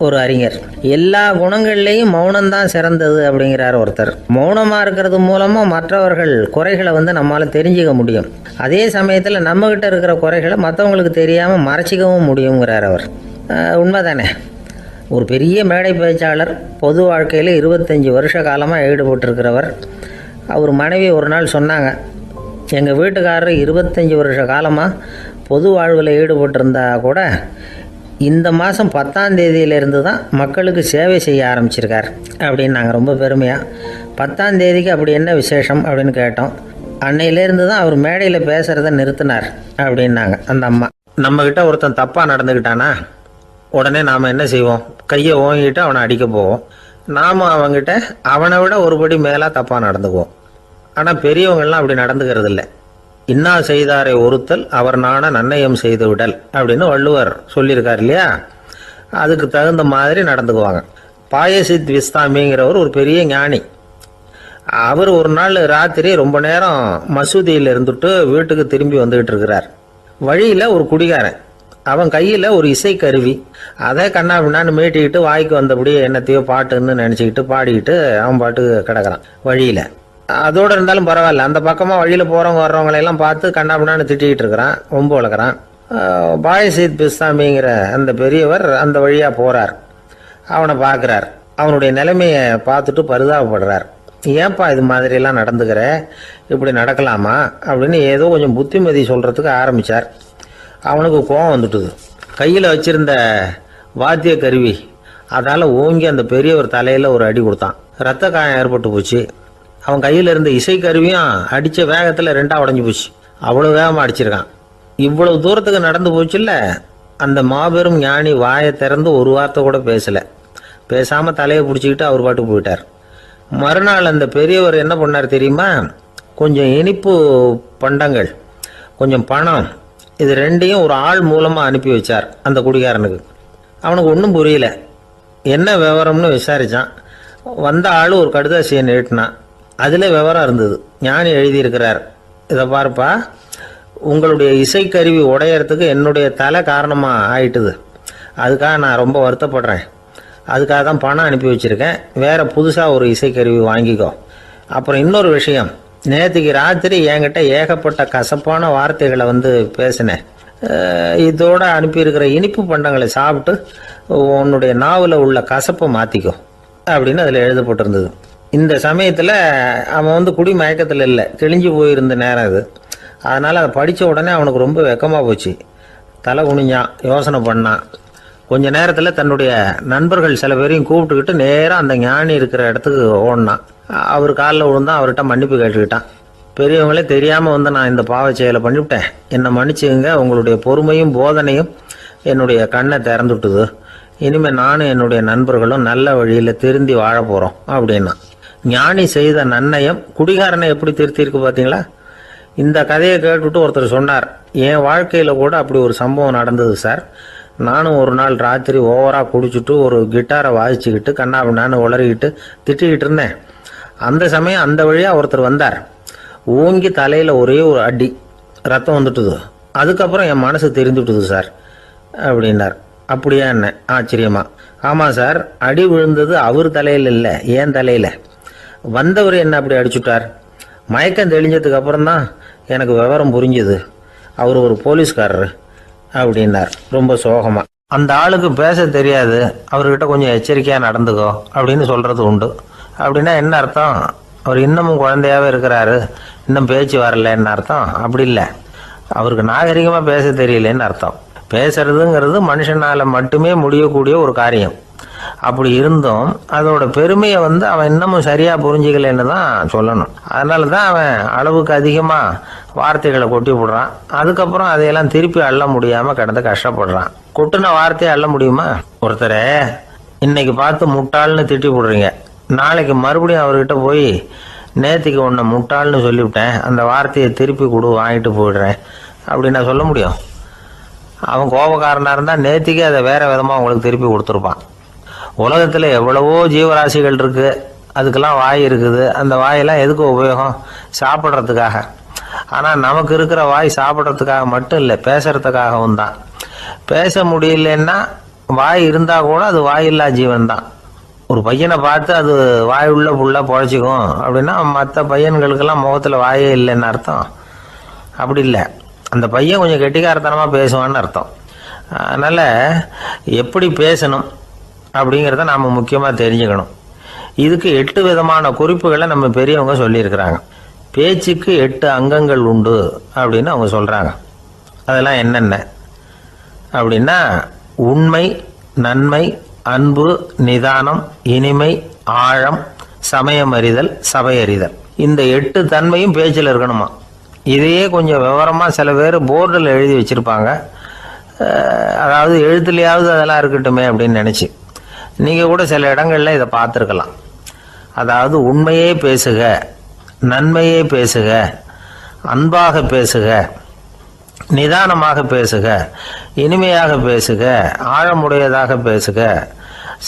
ஒரு அறிஞர். எல்லா குணங்கள்லேயும் மௌனம்தான் சிறந்தது அப்படிங்கிறார் ஒருத்தர். மௌனமாக இருக்கிறது மூலமாக மற்றவர்கள் குறைகளை நம்மளால் தெரிஞ்சுக்க முடியும். அதே சமயத்தில் நம்மகிட்ட இருக்கிற குறைகளை மற்றவங்களுக்கு தெரியாமல் மறைச்சிக்கவும் முடியுங்கிறார் அவர். உண்மைதானே? ஒரு பெரிய மேடை பேச்சாளர், பொது வாழ்க்கையில் 25 வருஷ காலமாக ஈடுபட்டிருக்கிறவர். அவர் மனைவி ஒரு நாள் சொன்னாங்க, எங்கள் வீட்டுக்காரர் 25 வருஷ காலமாக பொது வாழ்வில் ஈடுபட்டிருந்தா கூட இந்த மாதம் 10ஆம் தேதியிலேருந்து தான் மக்களுக்கு சேவை செய்ய ஆரம்பிச்சிருக்கார் அப்படின்னு நாங்கள் ரொம்ப பெருமையாக. 10ஆம் தேதிக்கு அப்படி என்ன விசேஷம் அப்படின்னு கேட்டோம். அன்னையிலேருந்து தான் அவர் மேடையில் பேசுகிறத நிறுத்தினார் அப்படின்னாங்க அந்த அம்மா. நம்மக்கிட்ட ஒருத்தன் தப்பாக நடந்துக்கிட்டானா உடனே நாம் என்ன செய்வோம்? கையை ஓங்கிட்டு அவனை அடிக்க போவோம். நாம் அவங்ககிட்ட அவனை விட ஒருபடி மேலாக தப்பாக நடந்துக்குவோம். ஆனால் பெரியவங்கள்லாம் அப்படி நடந்துக்கிறது இல்லை. இன்னா செய்தாரை ஒருத்தல் அவர் நாண நன்னயம் செய்து விடல் அப்படின்னு வள்ளுவர் சொல்லியிருக்கார் இல்லையா? அதுக்கு தகுந்த மாதிரி நடந்துக்குவாங்க. பாயசித் விஸ்தாமிங்கிறவர் ஒரு பெரிய ஞானி. அவர் ஒரு நாள் ராத்திரி ரொம்ப நேரம் மசூதியில் இருந்துட்டு வீட்டுக்கு திரும்பி வந்துகிட்டு இருக்கிறார். வழியில் ஒரு குடிகாரன், அவன் கையில் ஒரு இசைக்கருவி, அதை கண்ணா பின்னான்னு மீட்டிக்கிட்டு வாய்க்கு வந்தபடி என்னத்தையோ பாட்டுன்னு நினச்சிக்கிட்டு பாடிக்கிட்டு அவன் பாட்டுக்கு கிடக்கிறான் வழியில். அதோடு இருந்தாலும் பரவாயில்ல, அந்த பக்கமாக வழியில் போகிறவங்க வர்றவங்களையெல்லாம் பார்த்து கண்ணா பின்னான்னு திட்டிக்கிட்டு இருக்கிறான், ரொம்ப வளர்க்குறான். பாயசீத் பிஸ்தாமிங்கிற அந்த பெரியவர் அந்த வழியாக போகிறார். அவனை பார்க்குறார். அவனுடைய நிலைமையை பார்த்துட்டு பரிதாபப்படுறார். ஏன்பா இது மாதிரிலாம் நடந்துக்கிற, இப்படி நடக்கலாமா அப்படின்னு ஏதோ கொஞ்சம் புத்திமதி சொல்கிறதுக்கு ஆரம்பித்தார். அவனுக்கு கோபம் வந்துட்டுது. கையில் வச்சிருந்த வாத்திய கருவி அதால் ஓங்கி அந்த பெரியவர் தலையில் ஒரு அடி கொடுத்தான். ரத்த காயம் ஏற்பட்டு போச்சு. அவன் கையில் இருந்த இசைக்கருவியும் அடித்த வேகத்தில் 2ஆக உடஞ்சி போச்சு. அவ்வளோ வேகமாக அடிச்சிருக்கான். இவ்வளவு தூரத்துக்கு நடந்து போச்சுல்ல. அந்த மாபெரும் ஞானி வாயை திறந்து ஒரு வார்த்தை கூட பேசலை. பேசாமல் தலையை பிடிச்சிக்கிட்டு அவர் பாட்டுக்கு போயிட்டார். மறுநாள் அந்த பெரியவர் என்ன பண்ணார் தெரியுமா? கொஞ்சம் இனிப்பு பண்டங்கள், கொஞ்சம் பணம், இது 2ஐயும் ஒரு ஆள் மூலமாக அனுப்பி வச்சார் அந்த குடிகாரனுக்கு. அவனுக்கு ஒன்றும் புரியல. என்ன விவரம்னு விசாரித்தான். வந்த ஆள் ஒரு கடுதாசியை நீட்டினான். அதில் விவரம் இருந்தது. ஞானி எழுதியிருக்கிறார், இதை பார்ப்பா, உங்களுடைய இசைக்கருவி உடையறதுக்கு என்னுடைய தலை காரணமாக ஆயிட்டுது. அதுக்காக நான் ரொம்ப வருத்தப்படுறேன். அதுக்காக தான் பணம் அனுப்பி வச்சுருக்கேன். வேறு புதுசாக ஒரு இசைக்கருவி வாங்கிக்கோ. அப்புறம் இன்னொரு விஷயம், நேற்றுக்கு ராத்திரி என்கிட்ட ஏகப்பட்ட கசப்பான வார்த்தைகளை பேசினேன். இதோடு அனுப்பியிருக்கிற இனிப்பு பண்டங்களை சாப்பிட்டு உன்னுடைய நாவில் உள்ள கசப்பை மாற்றிக்கோ அப்படின்னு அதில் எழுதப்பட்டிருந்தது. இந்த சமயத்தில் அவன் குடி மயக்கத்தில் இல்லை, தெளிஞ்சு போயிருந்த நேரம் அது. அதனால் அதை படித்த உடனே அவனுக்கு ரொம்ப வெக்கமாக போச்சு. தலை குனிஞ்சான், யோசனை பண்ணான். கொஞ்ச நேரத்தில் தன்னுடைய நண்பர்கள் சில பேரையும் கூப்பிட்டுக்கிட்டு நேராக அந்த ஞானி இருக்கிற இடத்துக்கு ஓடினான். அவர் காலில் விழுந்தான். அவர்கிட்ட மன்னிப்பு கேட்டுக்கிட்டான். பெரியவங்களே தெரியாமல் நான் இந்த பாவ செயலை பண்ணிவிட்டேன், என்னை மன்னிச்சுங்க. உங்களுடைய பொறுமையும் போதனையும் என்னுடைய கண்ணை திறந்துட்டுது. இனிமேல் நானும் என்னுடைய நண்பர்களும் நல்ல வழியில் திருந்தி வாழ போகிறோம் அப்படின்னா. ஞானி செய்த நன்னயம் குடிகாரனை எப்படி திருத்திருக்கு பார்த்தீங்களா? இந்த கதையை கேட்டுவிட்டு ஒருத்தர் சொன்னார், என் வாழ்க்கையில் கூட அப்படி ஒரு சம்பவம் நடந்தது சார். நானும் ஒரு நாள் ராத்திரி ஓவராக குடிச்சிட்டு ஒரு கிட்டாரை வாசிச்சுக்கிட்டு கண்ணாபின்னான்னு உளறிக்கிட்டு திட்டிக்கிட்டு இருந்தேன். அந்த சமயம் அந்த வழியாக ஒருத்தர் வந்தார். ஓங்கி தலையில் ஒரே ஒரு அடி, ரத்தம் வந்துட்டுது. அதுக்கப்புறம் என் மனசு தெரிந்துவிட்டுது சார் அப்படின்னார். அப்படியா என்ன? ஆச்சரியமா. ஆமாம் சார், அடி விழுந்தது அவர் தலையில் இல்லை, என் தலையில். வந்தவர் என்ன அப்படி அடிச்சுட்டார். மயக்கம் தெளிஞ்சதுக்கு அப்புறம்தான் எனக்கு விவரம் புரிஞ்சுது. அவர் ஒரு போலீஸ்காரர் அப்படின்னார் ரொம்ப சோகமாக. அந்த ஆளுக்கு பேச தெரியாது, அவர்கிட்ட கொஞ்சம் எச்சரிக்கையாக நடந்துக்கோ அப்படின்னு சொல்கிறது உண்டு. அப்படின்னா என்ன அர்த்தம்? அவர் இன்னமும் குழந்தையாகவே இருக்கிறாரு, இன்னும் பேச்சு வரலன்னு அர்த்தம்? அப்படி இல்லை, அவருக்கு நாகரிகமாக பேச தெரியலன்னு அர்த்தம். பேசுறதுங்கிறது மனுஷனால் மட்டுமே முடியக்கூடிய ஒரு காரியம். அப்படி இருந்தும் அதோட பெருமையை அவன் இன்னமும் சரியாக புரிஞ்சிக்கலன்னு தான் சொல்லணும். அதனால தான் அவன் அளவுக்கு அதிகமாக வார்த்தைகளை கொட்டி விடுறான். அதுக்கப்புறம் அதையெல்லாம் திருப்பி அள்ள முடியாமல் கிடந்து கஷ்டப்படுறான். கொட்டின வார்த்தையை அள்ள முடியுமா? ஒருத்தரை இன்னைக்கு பார்த்து முட்டாள்னு திட்டி விடுறீங்க, நாளைக்கு மறுபடியும் அவர்கிட்ட போய் நேற்றுக்கு உன்னை முட்டாள்னு சொல்லிவிட்டேன், அந்த வார்த்தையை திருப்பி கொடு, வாங்கிட்டு போயிடுறேன் அப்படின்னு நான் சொல்ல முடியும்? அவன் கோபக்காரனாக இருந்தால் நேற்றுக்கே அதை வேறு விதமாக உங்களுக்கு திருப்பி கொடுத்துருப்பான். உலகத்தில் எவ்வளவோ ஜீவராசிகள் இருக்குது, அதுக்கெல்லாம் வாய் இருக்குது. அந்த வாயெல்லாம் எதுக்கு உபயோகம்? சாப்பிட்றதுக்காக. ஆனால் நமக்கு இருக்கிற வாய் சாப்பிட்றதுக்காக மட்டும் இல்லை, பேசுகிறதுக்காகவும் தான். பேச முடியலன்னா வாய் இருந்தால் கூட அது வாயில்லா ஜீவன் தான். ஒரு பையனை பார்த்து அது வாய் உள்ள புள்ள பொழைச்சிக்கும் அப்படின்னா மற்ற பையன்களுக்கெல்லாம் முகத்தில் வாயே இல்லைன்னு அர்த்தம். அப்படி இல்லை, அந்த பையன் கொஞ்சம் கெட்டிக்காரத்தனமாக பேசுவான்னு அர்த்தம். அதனால் எப்படி பேசணும் அப்படிங்கிறத நாம் முக்கியமாக தெரிஞ்சுக்கணும். இதுக்கு 8 விதமான குறிப்புகளை நம்ம பெரியவங்க சொல்லியிருக்கிறாங்க. பேச்சுக்கு 8 அங்கங்கள் உண்டு அப்படின்னு அவங்க சொல்கிறாங்க. அதெல்லாம் என்னென்ன அப்படின்னா உண்மை, நன்மை, அன்பு, நிதானம், இனிமை, ஆழம், சமயம் அறிதல், சபை அறிதல். இந்த 8 தன்மையும் பேச்சில் இருக்கணுமா. இதையே கொஞ்சம் விவரமாக சில பேர் போர்டில் எழுதி வச்சுருப்பாங்க. அதாவது எழுத்துலையாவது அதெல்லாம் இருக்கட்டுமே அப்படின்னு நினச்சி நீங்கள் கூட சில இடங்களில் இதை பார்த்துருக்கலாம். அதாவது உண்மையே பேசுக, நன்மையே பேசுக, அன்பாக பேசுக, நிதானமாக பேசுக, இனிமையாக பேசுக, ஆழமுடையதாக பேசுக,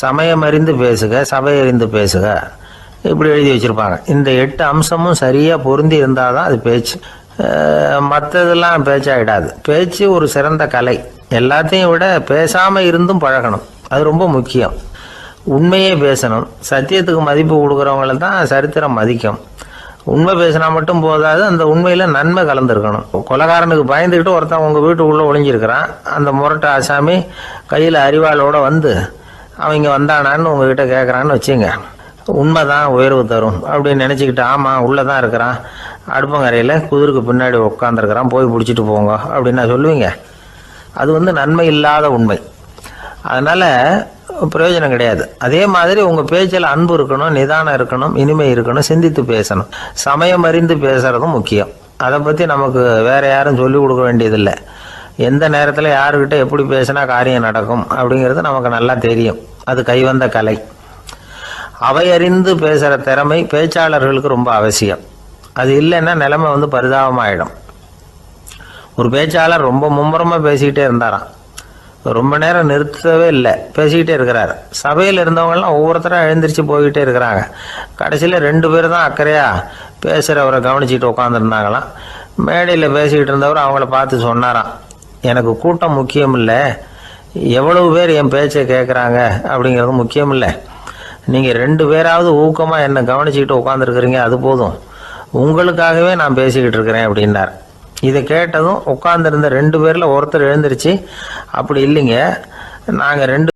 சமயம் அறிந்து பேசுக, சபை அறிந்து பேசுக, இப்படி எழுதி வச்சுருப்பாங்க. இந்த 8 அம்சமும் சரியாக பொருந்தி இருந்தால் தான் அது பேச்சு. மற்றதெல்லாம் பேச்சாகிடாது. பேச்சு ஒரு சிறந்த கலை. எல்லாத்தையும் விட பேசாமல் இருந்தும் பழகணும், அது ரொம்ப முக்கியம். உண்மையே பேசணும். சத்தியத்துக்கு மதிப்பு கொடுக்குறவங்கள தான் சரித்திரம் மதிக்கும். உண்மை பேசினா மட்டும் போதாது, அந்த உண்மையில் நன்மை கலந்துருக்கணும். கொலைகாரனுக்கு பயந்துக்கிட்டு ஒருத்தன் உங்கள் வீட்டுக்குள்ளே ஒளிஞ்சிருக்கிறான். அந்த முரட்டை ஆசாமி கையில் அறிவாளோடு வந்து அவங்க வந்தானான்னு உங்ககிட்ட கேட்குறான்னு வச்சுங்க. உண்மை தான் உயர்வு தரும் அப்படின்னு நினச்சிக்கிட்டு ஆமாம் உள்ளே தான் இருக்கிறான், அடுப்பங்கரையில் குதிருக்கு பின்னாடி உட்காந்துருக்கிறான், போய் பிடிச்சிட்டு போங்க அப்படின்னு சொல்லுவீங்க. அது நன்மை இல்லாத உண்மை. அதனால் பிரயோஜனம் கிடையாது. அதே மாதிரி உங்கள் பேச்சில் அன்பு இருக்கணும், நிதானம் இருக்கணும், இனிமை இருக்கணும், சிந்தித்து பேசணும், சமயம் அறிந்து பேசுகிறதும் முக்கியம். அதை பற்றி நமக்கு வேறு யாரும் சொல்லிக் கொடுக்க வேண்டியதில்லை. எந்த நேரத்தில் யாருக்கிட்ட எப்படி பேசினா காரியம் நடக்கும் அப்படிங்கிறது நமக்கு நல்லா தெரியும். அது கைவந்த கலை. அவை அறிந்து பேசுகிற திறமை பேச்சாளர்களுக்கு ரொம்ப அவசியம். அது இல்லைன்னா நிலைமை பரிதாபமாயிடும். ஒரு பேச்சாளர் ரொம்ப மும்முரமாக பேசிக்கிட்டே இருந்தாராம். ரொம்ப நேரம் நிறுத்தவே இல்லை, பேசிக்கிட்டே இருக்கிறார். சபையில் இருந்தவங்கலாம் ஒவ்வொருத்தரும் எழுந்திரிச்சு போய்கிட்டே இருக்கிறாங்க. கடைசியில் 2 பேர் தான் அக்கறையாக பேசுகிறவரை கவனிச்சிட்டு உட்காந்துருந்தாங்களாம். மேடையில் பேசிக்கிட்டு இருந்தவர் அவங்கள பார்த்து சொன்னாராம், எனக்கு கூட்டம் முக்கியம் இல்லை, எவ்வளவு பேர் என் பேச்சை கேட்குறாங்க அப்படிங்கிறது முக்கியம் இல்லை. நீங்கள் 2 பேராவது ஊக்கமாக என்னை கவனிச்சிக்கிட்டு உட்காந்துருக்குறீங்க, அது போதும். உங்களுக்காகவே நான் பேசிக்கிட்டு இருக்கிறேன் அப்படின்னார். இதை கேட்டதும் உட்காந்துருந்த 2 பேரில் ஒருத்தர் எழுந்திருச்சு, அப்படி இல்லைங்க, நாங்கள் 2